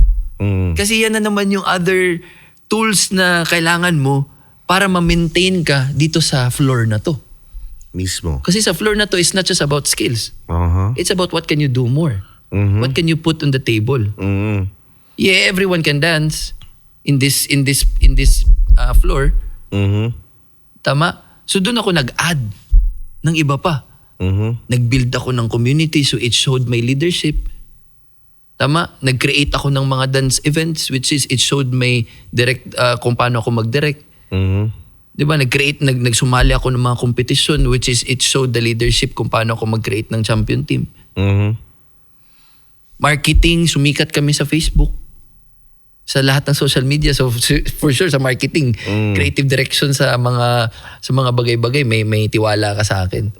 Kasi yan na naman yung other tools na kailangan mo para ma-maintain ka dito sa floor na to. Mismo. Kasi sa floor na to, it's not just about skills. It's about what can you do more. What can you put on the table? Yeah, everyone can dance in this floor. Tama? So doon ako nag-add ng iba pa. Nag-build ako ng community so it showed my leadership. Tama? Nag-create ako ng mga dance events which is it showed my direct kung paano ako mag-direct. Diba? Nagsumali ako ng mga competition which is it showed the leadership kung paano ako mag-create ng champion team. Marketing, sumikat kami sa Facebook. Sa lahat ng social media. So for sure sa marketing, creative direction sa mga bagay-bagay, may tiwala ka sa akin.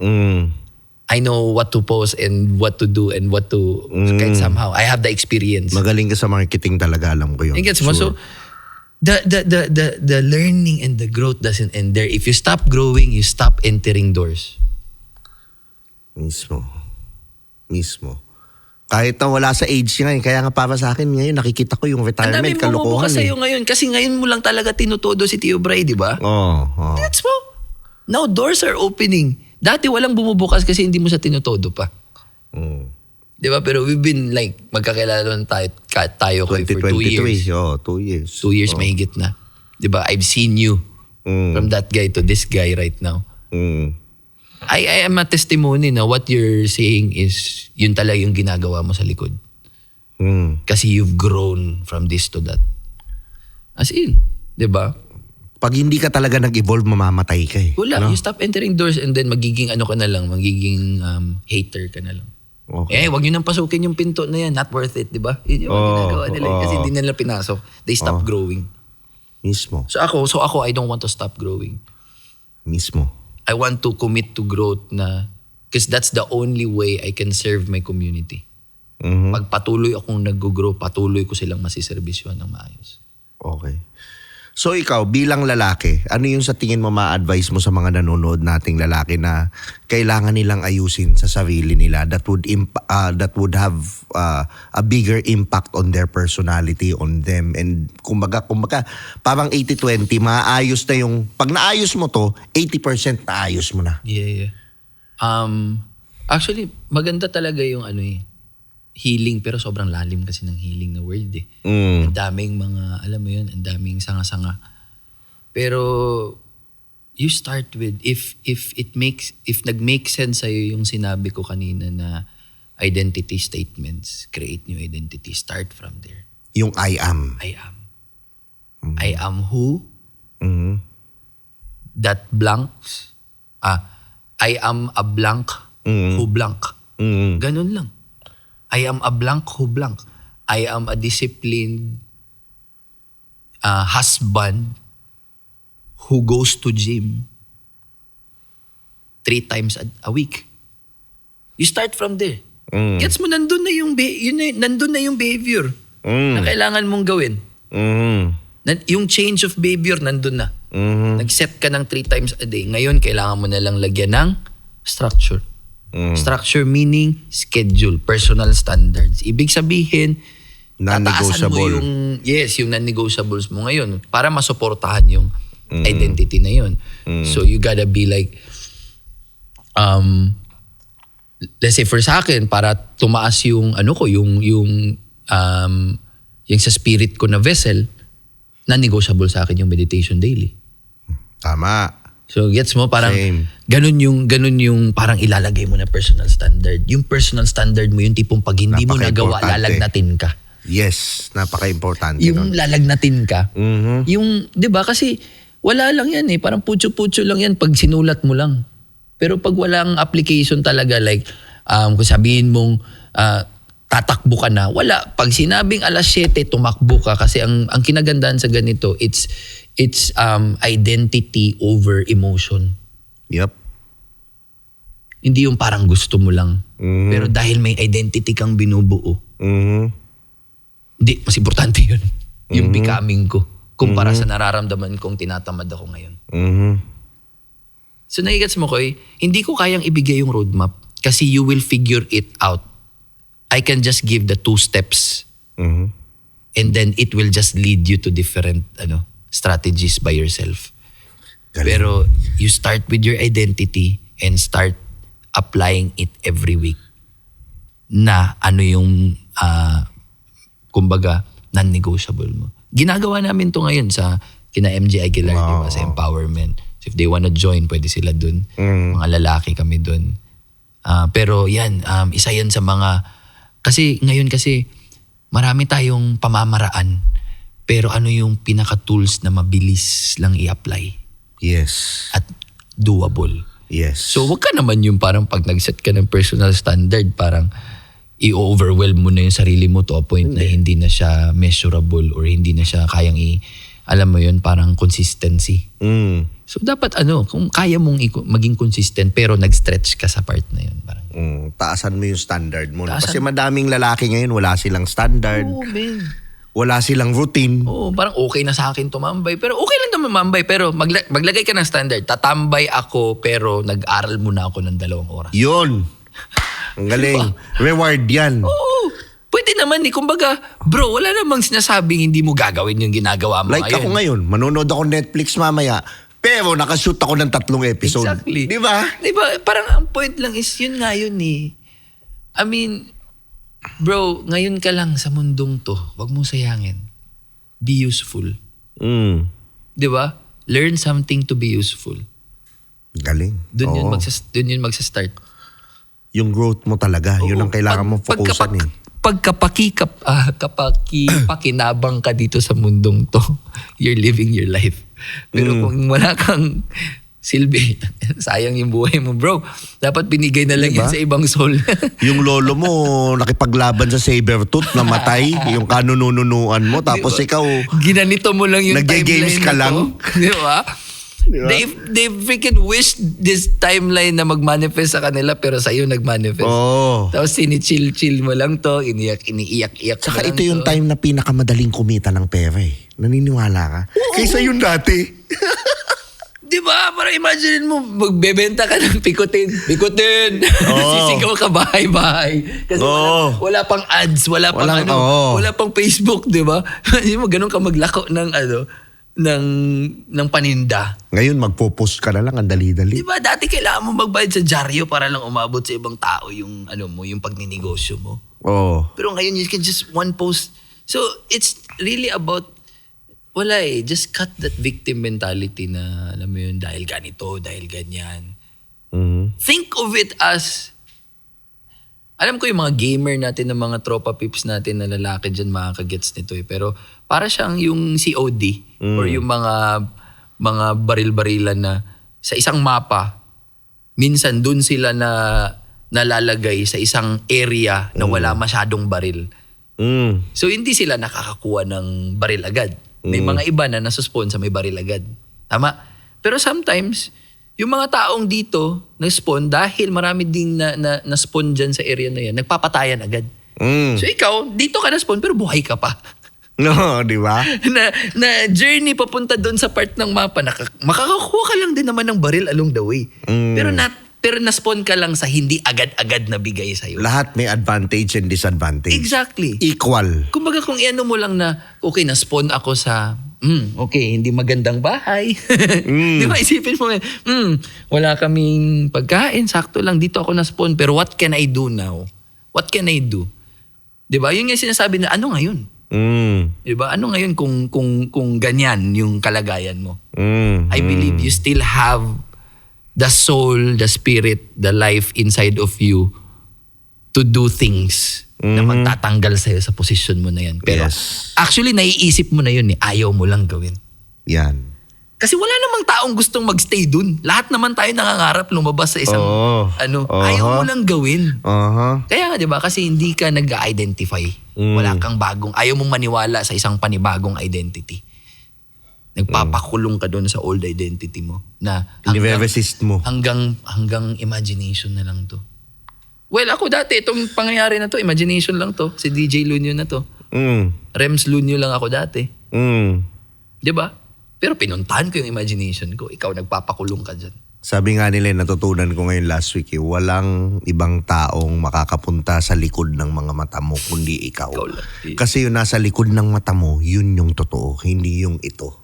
I know what to post and what to do and what to kahit somehow. I have the experience. Magaling ka sa marketing talaga, alam ko yun. Gets mo? So the learning and the growth doesn't end there. If you stop growing, you stop entering doors. Mismo. Kahit na wala sa age niya ngayon, kaya nga para sa akin ngayon, nakikita ko yung Ang retirement, dami bumubuka kalokohan sa'yo ngayon kasi ngayon mo lang talaga tinutodo si Tio Bray, di ba? Oo. Gets mo? Now doors are opening. Dati walang bumubukas kasi hindi mo sa tinutodo pa. Di ba? Pero we've been like, magkakilala lang tayo for 2 years. 2 years. 2 years mahigit na. Di ba? I've seen you from that guy to this guy right now. I am a testimony na what you're saying is yun talaga yung ginagawa mo sa likod. Kasi you've grown from this to that. As in, di ba? Pag hindi ka talaga nag-evolve, mamamatay ka eh. Wala, you stop entering doors and then magiging ano ka na lang, magiging hater ka na lang. Okay. Wag nyo nang pasukin yung pinto na yan, not worth it, di ba? Yun yung ginagawa nila kasi hindi nila pinasok. They stop growing. Mismo. So ako, I don't want to stop growing. Mismo. I want to commit to growth na because that's the only way I can serve my community. Pag patuloy akong nag-grow, patuloy ko silang masiservisyohan ng maayos. Okay. So ikaw, bilang lalaki, ano yung sa tingin mo ma-advise mo sa mga nanonood nating lalaki na kailangan nilang ayusin sa sarili nila that would have a bigger impact on their personality, on them, and kumbaga parang 80-20, maayos na yung, pag naayos mo to, 80% naayos mo na. Yeah. Actually, maganda talaga yung healing, pero sobrang lalim kasi ng healing na word eh. Ang daming mga, alam mo yun, ang daming sanga-sanga. Pero you start with, if nag-make sense sa'yo yung sinabi ko kanina na identity statements, create new identity, start from there. Yung I am. I am who, that blanks, I am a blank, who blank. Ganun lang. I am a blank who blank. I am a disciplined husband who goes to gym 3 times a week. You start from there. Gets mo, nandun na yung behavior na kailangan mong gawin. Yung change of behavior, nandun na. Nag-set ka ng 3 times a day. Ngayon, kailangan mo na lang lagyan ng structure. Structure meaning schedule, personal standards. Ibig sabihin, tataasan mo yung non-negotiables mo ngayon para masuportahan yung identity na yun. So you gotta be like, let's say for sa akin, para tumaas yung yung sa spirit ko na vessel, non-negotiable sa akin yung meditation daily. Tama. So gets mo, parang Same. ganun yung parang ilalagay mo na personal standard. Yung personal standard mo, yung tipong pag hindi mo nagawa, lalagnatin ka. Yes, napaka-importante Yung nun. lalagnatin ka. Yung, di ba, kasi wala lang yan eh. Parang putyo-putyo lang yan pag sinulat mo lang. Pero pag walang application talaga, like, kung sabihin mong tatakbo ka na, wala. Pag sinabing 7:00, tumakbo ka. Kasi ang kinagandaan sa ganito, it's identity over emotion. Yep. Hindi yung parang gusto mo lang. Pero dahil may identity kang binubuo, hindi, mas importante yun. Yung becoming ko. Kumpara sa nararamdaman kong tinatamad ako ngayon. So nagigets mo, Koy, hindi ko kayang ibigay yung roadmap kasi you will figure it out. I can just give the 2 steps and then it will just lead you to different strategies by yourself. Galing. Pero you start with your identity and start applying it every week na yung kumbaga non-negotiable mo. Ginagawa namin to ngayon sa kina MJ Aguilar, di ba, sa empowerment. So if they wanna join, pwede sila dun. Mga lalaki kami dun. Pero yan, isa yan sa mga, kasi ngayon marami tayong pamamaraan. Pero ano yung pinaka-tools na mabilis lang i-apply? Yes. At doable. Yes. So wag ka naman yung parang pag nag-set ka ng personal standard, parang i-overwhelm mo na yung sarili mo to a point na hindi na siya measurable or hindi na siya kayang alam mo yun, parang consistency. So dapat kung kaya mong maging consistent pero nag-stretch ka sa part na yun. Parang, taasan mo yung standard mo. Kasi madaming lalaki ngayon, wala silang standard. oh man. Wala silang routine. Oo, parang okay na sa akin tumambay. Pero okay lang tumambay. Pero maglagay ka ng standard. Tatambay ako pero nag-aral muna ako ng 2 oras. Yun. Ang galing. Reward yan. Oo. Pwede naman kumbaga, bro, wala namang sinasabing hindi mo gagawin yung ginagawa mo Like ngayon. ako ngayon, manonood ako Netflix mamaya, pero nakashoot ako ng 3 episode. Exactly. Di ba? Diba? Parang ang point lang is yun nga yun eh. I mean, bro, ngayon ka lang sa mundong to. Huwag mong sayangin. Be useful. Mm. Di ba? Learn something to be useful. Galing. Doon Oo. yun magsa-start. Yung growth mo talaga, yun ang kailangan mong focusan eh. Pagkapakinabang ka dito sa mundong to, you're living your life. Pero kung wala kang silbi, sayang yung buhay mo, bro. Dapat binigay na lang Diba? yan sa ibang soul. Yung lolo mo, nakipaglaban sa sabertooth, namatay, yung kanununuan mo, tapos Diba? ikaw, Ginanito mo lang yung Nagge-games timeline ka na lang? to. Di ba? Diba? They freaking wished this timeline na mag-manifest sa kanila pero sa'yo nag-manifest. Oo. Tapos sinichill-chill mo lang to, iniiyak-iyak mo Saka lang ito yung to. time na pinakamadaling kumita ng pera eh. Naniniwala ka? Kaysa yung dati. Di ba? Para imagine mo, magbebenta ka ng pikutin. Pikutin! Oo. Sisigaw ka bahay-bahay. Kasi Oo. wala pang ads, wala pang oo. wala pang Facebook, di ba? Hindi mo ganun ka maglako ng paninda. Ngayon, magpo-post ka na lang, ang dali-dali. Di ba? Dati kailangan mo magbayad sa dyaryo para lang umabot sa ibang tao yung yung pagninegosyo mo. Oo. Pero ngayon, you can just one post. So, it's really about, just cut that victim mentality na, alam mo yun, dahil ganito, dahil ganyan. Mhm. Think of it as, alam ko yung mga gamer natin, ng mga tropa pips natin na lalaki dyan, makakagets nito eh. Pero para siyang yung COD or yung mga baril-barilan na sa isang mapa, minsan dun sila nalalagay sa isang area na wala masyadong baril. Mm. So hindi sila nakakakuha ng baril agad. May mga iba na nasuspawn sa may baril agad. Tama? Pero sometimes, yung mga taong dito na-spawn dahil marami ding na-spawn dyan sa area na yan, nagpapatayan agad. Mm. So ikaw, dito ka na-spawn pero buhay ka pa. No, di ba? na journey papunta doon sa part ng mapa, makakakuha ka lang din naman ng baril along the way. Pero na-spawn ka lang sa hindi agad-agad na bigay sa'yo. Lahat may advantage and disadvantage. Exactly. Equal. Kumbaga kung iano mo lang na, okay, na-spawn ako sa, okay, hindi magandang bahay. Di ba, isipin mo, wala kaming pagkain, sakto lang, dito ako na-spawn, pero what can I do now? What can I do? Di ba, yun yung sinasabi na, ano ngayon? Di ba, ano ngayon kung ganyan yung kalagayan mo? I believe you still have the soul, the spirit, the life inside of you to do things na magtatanggal sa'yo sa posisyon mo na yan. Pero Yes. actually, naiisip mo na yun eh. Ayaw mo lang gawin. Yan. Kasi wala namang taong gustong magstay dun. Lahat naman tayo nangangarap lumabas sa isang, Oo. ayaw mo lang gawin. Aha. Kaya nga, di ba? Kasi hindi ka nag-identify. Wala kang ayaw mong maniwala sa isang panibagong identity. Nagpapakulong ka doon sa old identity mo. Na Nire-resist mo. hanggang imagination na lang to. Well, ako dati, itong pangyayari na to, imagination lang to. Si DJ Lunyo na to. Rems Lunyo lang ako dati. Di ba? Pero pinuntahan ko yung imagination ko. Ikaw, nagpapakulong ka dyan. Sabi nga nila, natutunan ko ngayon last week, walang ibang taong makakapunta sa likod ng mga mata mo kundi ikaw. Ikaw lang. Kasi yung nasa likod ng mata mo, yun yung totoo, hindi yung ito.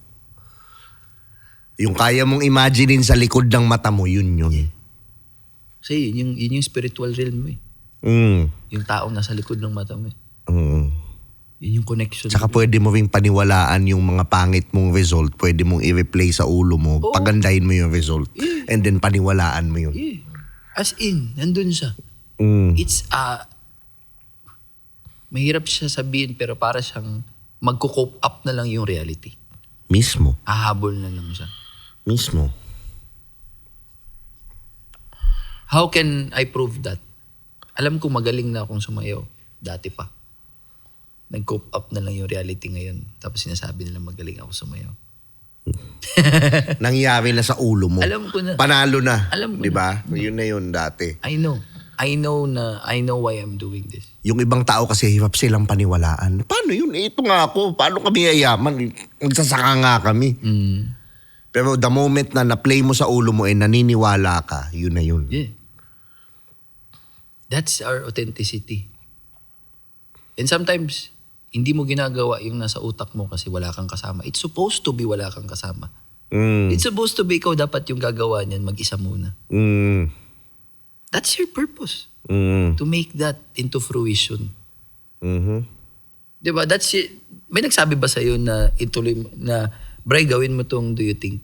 Yung kaya mong imaginein sa likod ng mata mo, yun yun. Kasi yun yung spiritual realm mo eh. Yung taong nasa likod ng mata mo eh. Yun yung connection. Saka pwede mo ring paniwalaan yung mga pangit mong result, pwede mong i-replay sa ulo mo, pagandahin mo yung result, and then paniwalaan mo yun. Yeah. As in, nandun siya. It's mahirap siya sabihin pero para siyang magko-cope up na lang yung reality. Mismo. Hahabol na lang siya. Mismo. How can I prove that? Alam ko magaling na akong sumayaw. Dati pa. Nag-cope up na lang yung reality ngayon. Tapos sinasabi nila magaling ako sumayaw. Nangyari na sa ulo mo. Alam ko na. Panalo na. Alam ko Di ba? Yun na yun dati. I know why I'm doing this. Yung ibang tao kasi hirap silang paniwalaan. Paano yun? Ito nga ako. Paano kami yayaman? Magsasaka nga kami. Pero the moment na na-play mo sa ulo mo naniniwala ka, yun na yun. Yeah. That's our authenticity. And sometimes, hindi mo ginagawa yung nasa utak mo kasi wala kang kasama. It's supposed to be wala kang kasama. It's supposed to be ikaw dapat yung gagawa niyan, mag-isa muna. That's your purpose. To make that into fruition. Diba? That's it. May nagsabi ba sa'yo na ituloy mo, na Bray, gawin mo tong do you think?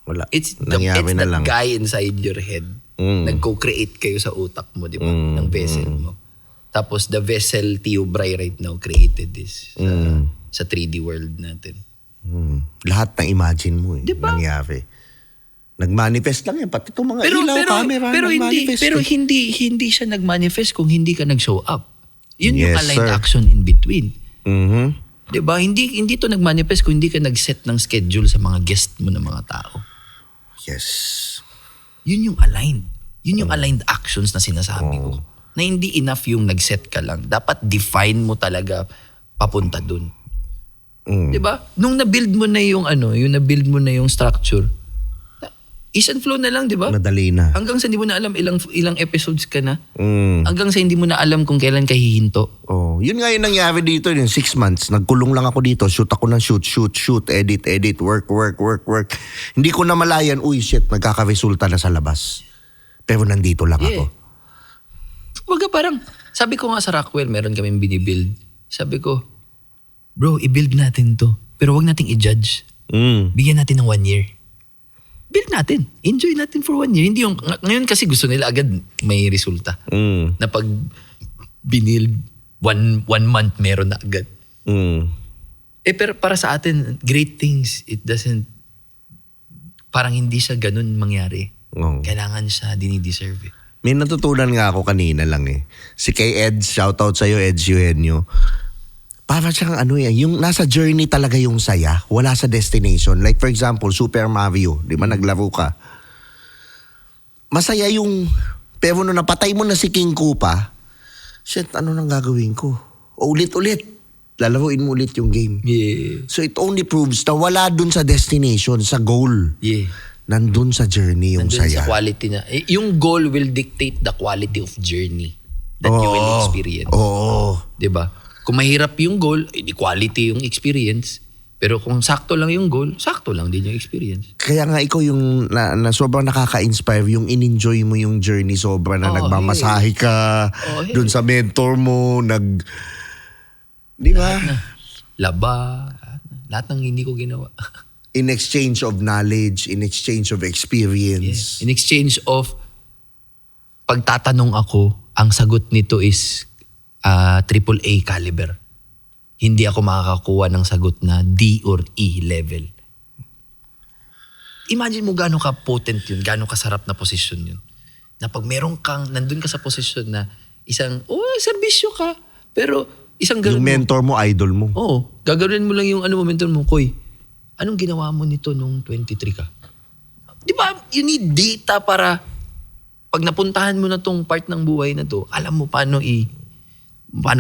Wala. It's Nangyari na that lang. guy inside your head. Nagko-create kayo sa utak mo, di ba? Ng vessel mo. Tapos the vessel Tio Bray right now created this sa 3D world natin. Lahat ng imagine mo Diba? nangyari. Nag-manifest lang yan. Pati itong mga ilaw, camera, nag-manifest. Pero hindi siya nag-manifest kung hindi ka nag-show up. Yun yung Yes, aligned sir. action in between. Diba? Hindi to nag-manifest kung hindi ka nag-set ng schedule sa mga guest mo na mga tao. Yes. Yun yung aligned. Yun yung aligned actions na sinasabi ko. Na hindi enough yung nag-set ka lang. Dapat define mo talaga papunta dun. Diba? Nung na-build mo na yung na-build mo na yung structure, ease and flow na lang, diba? Madali na. Hanggang sa hindi mo na alam ilang episodes ka na. Hanggang sa hindi mo na alam kung kailan ka hihinto. Oh, yun nga yung nangyari dito, yung 6 months. Nagkulong lang ako dito. Shoot ako ng shoot, edit, work. Hindi ko na malayan, uy, shit, nagkakaresulta na sa labas. Pero nandito lang ako. Baga parang, sabi ko nga sa Rockwell, meron kaming binibuild. Sabi ko, bro, i-build natin to. Pero wag nating i-judge. Bigyan natin ng 1 year. Build natin. Enjoy natin for 1 year. Hindi yung, ngayon kasi gusto nila agad may resulta. Na pag binild, 1 month meron na agad. Pero para sa atin, great things, it doesn't, parang hindi siya ganun mangyari. Kailangan siya dinideserve. May natutunan nga ako kanina lang Si kay Eds, shoutout sa'yo, Eds Eugenio. Para siyang yung nasa journey talaga yung saya. Wala sa destination. Like for example, Super Mario. Di ba naglaro ka? Masaya yung, pero nung napatay mo na si King Koopa, shit, ano nang gagawin ko? O ulit-ulit. Lalaruin mo ulit yung game. Yeah. So it only proves na wala dun sa destination, sa goal. Yeah. Nandun sa journey yung Nandun saya. sa quality na. Yung goal will dictate the quality of journey that you will experience. Oo. Diba? Kung mahirap yung goal, di quality yung experience. Pero kung sakto lang yung goal, sakto lang din yung experience. Kaya nga ikaw yung na sobrang nakaka-inspire, yung in-enjoy mo yung journey sobra na nagmamasahe ka dun sa mentor mo, di ba? Laba, lahat ng hindi ko ginawa. In exchange of knowledge, in exchange of experience. In exchange of pagtatanong ako, ang sagot nito is AAA caliber. Hindi ako makakakuha ng sagot na D or E level. Imagine mo gaano ka potent yun, gaano kasarap na posisyon yun. Na pag meron kang, nandun ka sa posisyon na isang, serbisyo ka, pero isang Yung mentor mo, idol mo. Gagawin mo lang yung mentor mo, Koy, anong ginawa mo nito nung 23 ka? Di ba, you need data para pag napuntahan mo na tong part ng buhay na to, alam mo paano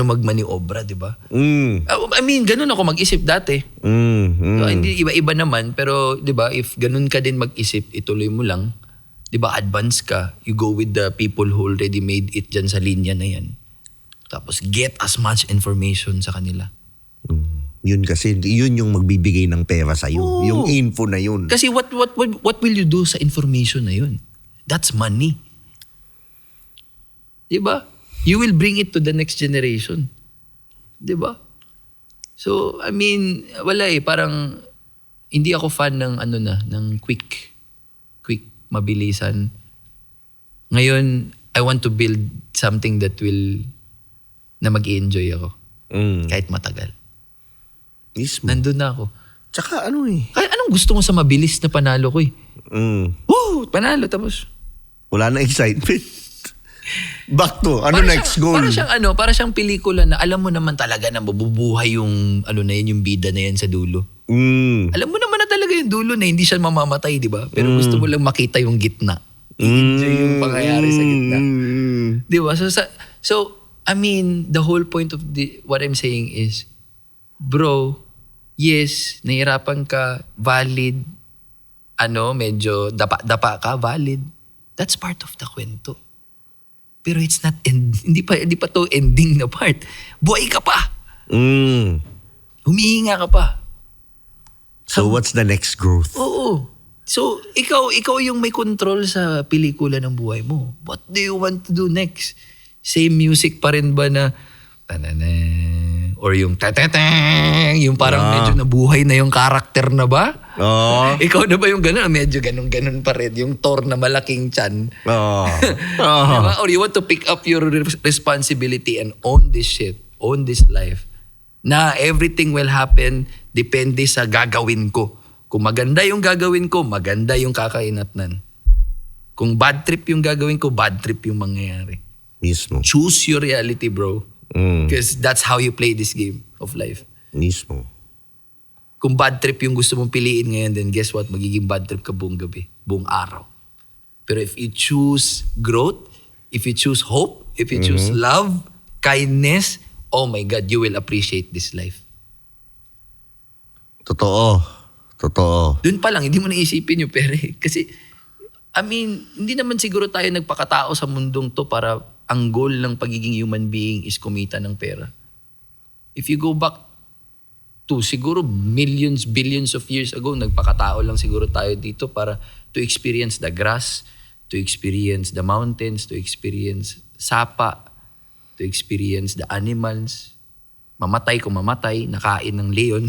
magmaniobra, di ba? I mean, ganun ako mag-isip dati. So, hindi iba-iba naman, pero di ba, if ganun ka din mag-isip, ituloy mo lang. Di ba, advance ka. You go with the people who already made it dyan sa linya na yan. Tapos get as much information sa kanila. Yun kasi, yun yung magbibigay ng pera sa'yo. Yung info na yun. Kasi what will you do sa information na yun? That's money. Diba? You will bring it to the next generation. Diba? So, I mean, wala parang hindi ako fan ng ng quick, mabilisan. Ngayon, I want to build something that will, na mag-i-enjoy ako. Kahit matagal. Mismo. Nandun na ako. Tsaka Kaya anong gusto mo sa mabilis na panalo ko Woo! Panalo tapos. Wala na excitement. Back to, next goal? Para siyang pelikula na alam mo naman talaga na mabubuhay yung, na yun, yung bida na yan sa dulo. Alam mo naman na talaga yung dulo na hindi siya mamamatay, di ba? Pero gusto mo lang makita yung gitna. I-enjoy yung pangyayari sa gitna. Di ba? So, I mean, the whole point of what I'm saying is, bro, yes, nahirapan ka, valid, medyo dapa ka, valid. That's part of the kwento. Pero it's not hindi pa to ending na part. Buhay ka pa. Humihinga ka pa. So what's the next growth? Oo. So, ikaw yung may control sa pelikula ng buhay mo. What do you want to do next? Same music pa rin ba na tananang, or yung tatatang, yung parang medyo nabuhay na yung karakter na ba? Oo. Ikaw na ba yung gano'n? Medyo ganun pa rin. Yung Thor na malaking tiyan. Oo. Diba? Or you want to pick up your responsibility and own this shit. Own this life. Na everything will happen depende sa gagawin ko. Kung maganda yung gagawin ko, maganda yung kakainatnan. Kung bad trip yung gagawin ko, bad trip yung mangyayari. Mismo. Choose your reality, bro. Because that's how you play this game of life. Mismo. Kung bad trip yung gusto mong piliin ngayon, then guess what? Magiging bad trip ka buong gabi, buong araw. Pero if you choose growth, if you choose hope, if you choose love, kindness, oh my God, you will appreciate this life. Totoo. Doon pa lang, hindi mo naisipin yung pera eh. Kasi, I mean, hindi naman siguro tayo nagpakatao sa mundong to para ang goal ng pagiging human being is kumita ng pera. If you go back to siguro millions, billions of years ago, nagpakatao lang siguro tayo dito para to experience the grass, to experience the mountains, to experience sapa, to experience the animals. Mamatay kung mamatay, nakain ng leon.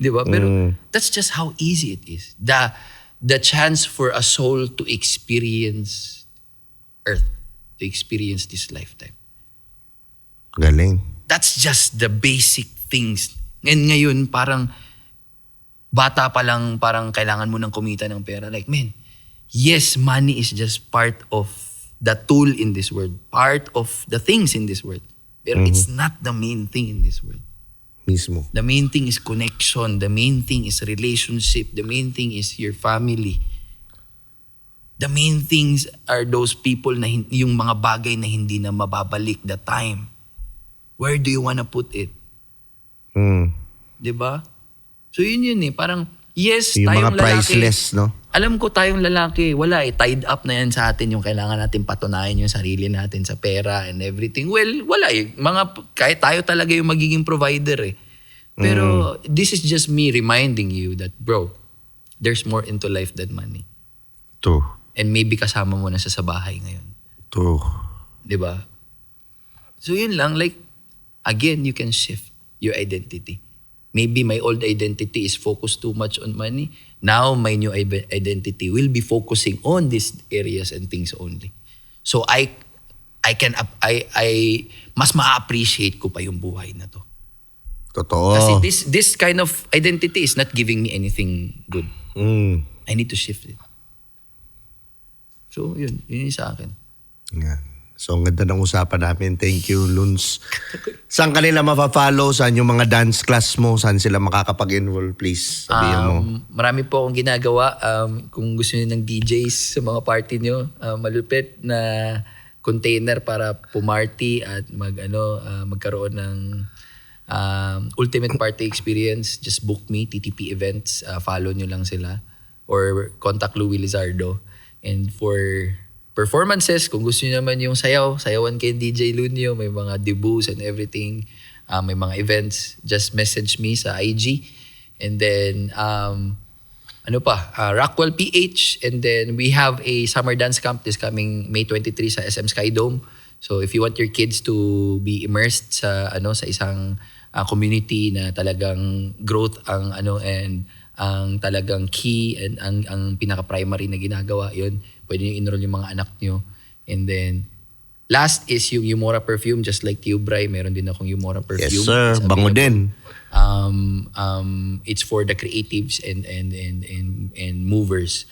Di ba? Pero that's just how easy it is. The chance for a soul to experience earth, to experience this lifetime. Galing. That's just the basic things. Ngayon, parang bata pa lang, parang kailangan mo ng kumita ng pera. Like, man, yes, money is just part of the tool in this world. Part of the things in this world. Pero it's not the main thing in this world. Mismo. The main thing is connection. The main thing is relationship. The main thing is your family. The main things are those people na yung mga bagay na hindi na mababalik, the time. Where do you wanna put it? Diba? So yun eh. Parang, yes, Yung tayong mga priceless, no? Alam ko tayong lalaki, wala eh. Tied up na yan sa atin yung kailangan natin patunayan yung sarili natin sa pera and everything. Well, wala eh. Kahit tayo talaga yung magiging provider eh. Pero this is just me reminding you that, bro, there's more into life than money. True. And maybe kasama mo na sa bahay ngayon. True. Diba? So yun lang, like, again, you can shift your identity. Maybe my old identity is focused too much on money. Now, my new identity will be focusing on these areas and things only. So, mas ma-appreciate ko pa yung buhay na to. Totoo. Kasi this kind of identity is not giving me anything good. I need to shift it. So, yun yung sa akin. Yan. So, ang ganda ng usapan namin. Thank you, Luns. Saan kanila mapafollow? Saan yung mga dance class mo? Saan sila makakapag-enroll? Please, sabihin mo. Marami po akong ginagawa. Kung gusto niyo ng DJs sa mga party niyo, malupit na container para pumarty at magkaroon ng ultimate party experience. Just book me, TTP Events. Follow niyo lang sila. Or contact Louie Lizardo. And for performances, kung gusto niyo naman yung sayawan kay DJ Lunyo, may mga debuts and everything, may mga events, just message me sa IG. And then, Rockwell PH. And then we have a summer dance camp this coming May 23 sa SM Sky Dome. So if you want your kids to be immersed sa isang community na talagang growth and ang talagang key and ang pinaka-primary na ginagawa, yun, pwede nyo enroll yung mga anak nyo. And then, last is yung Umora perfume, just like you, Bri. Meron din akong Umora perfume. Yes, sir. It's Bango available. din. It's for the creatives and movers.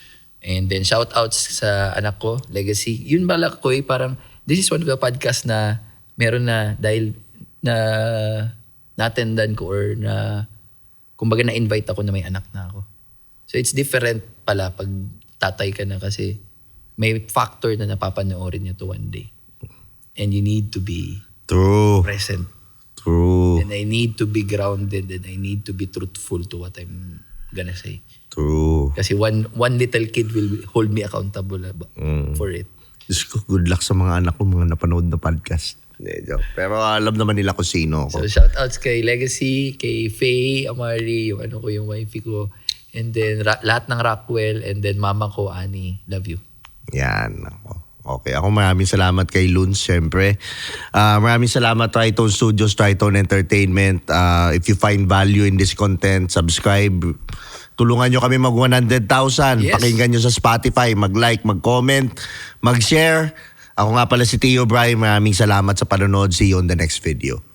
And then, shout-outs sa anak ko, Legacy. Yun balak ko parang, this is one of the podcast na meron na dahil na na-attendan ko or na kumbaga na-invite ako na may anak na ako. So it's different pala pag tatay ka na kasi may factor na napapanoorin niya to one day. And you need to be True. present. True. And I need to be grounded and I need to be truthful to what I'm gonna say. True. Kasi one little kid will hold me accountable for it. Diyos ko, good luck sa mga anak ko, mga napanood na podcast. Hindi, joke. Pero alam naman nila kung sino ako. So shoutouts kay Legacy, kay Faye, Amari, yung ano ko, yung wifey ko. And then lahat ng Rockwell, and then mama ko, Annie. Love you. Yan. Okay, ako maraming salamat kay Luns, syempre. Maraming salamat Tritone Studios, Tritone Entertainment. If you find value in this content, subscribe. Tulungan nyo kami mag 100,000. Yes. Pakinggan nyo sa Spotify, mag-like, mag-comment, mag-share. Ako nga pala si Tio Bry. Maraming salamat sa panonood. See you on the next video.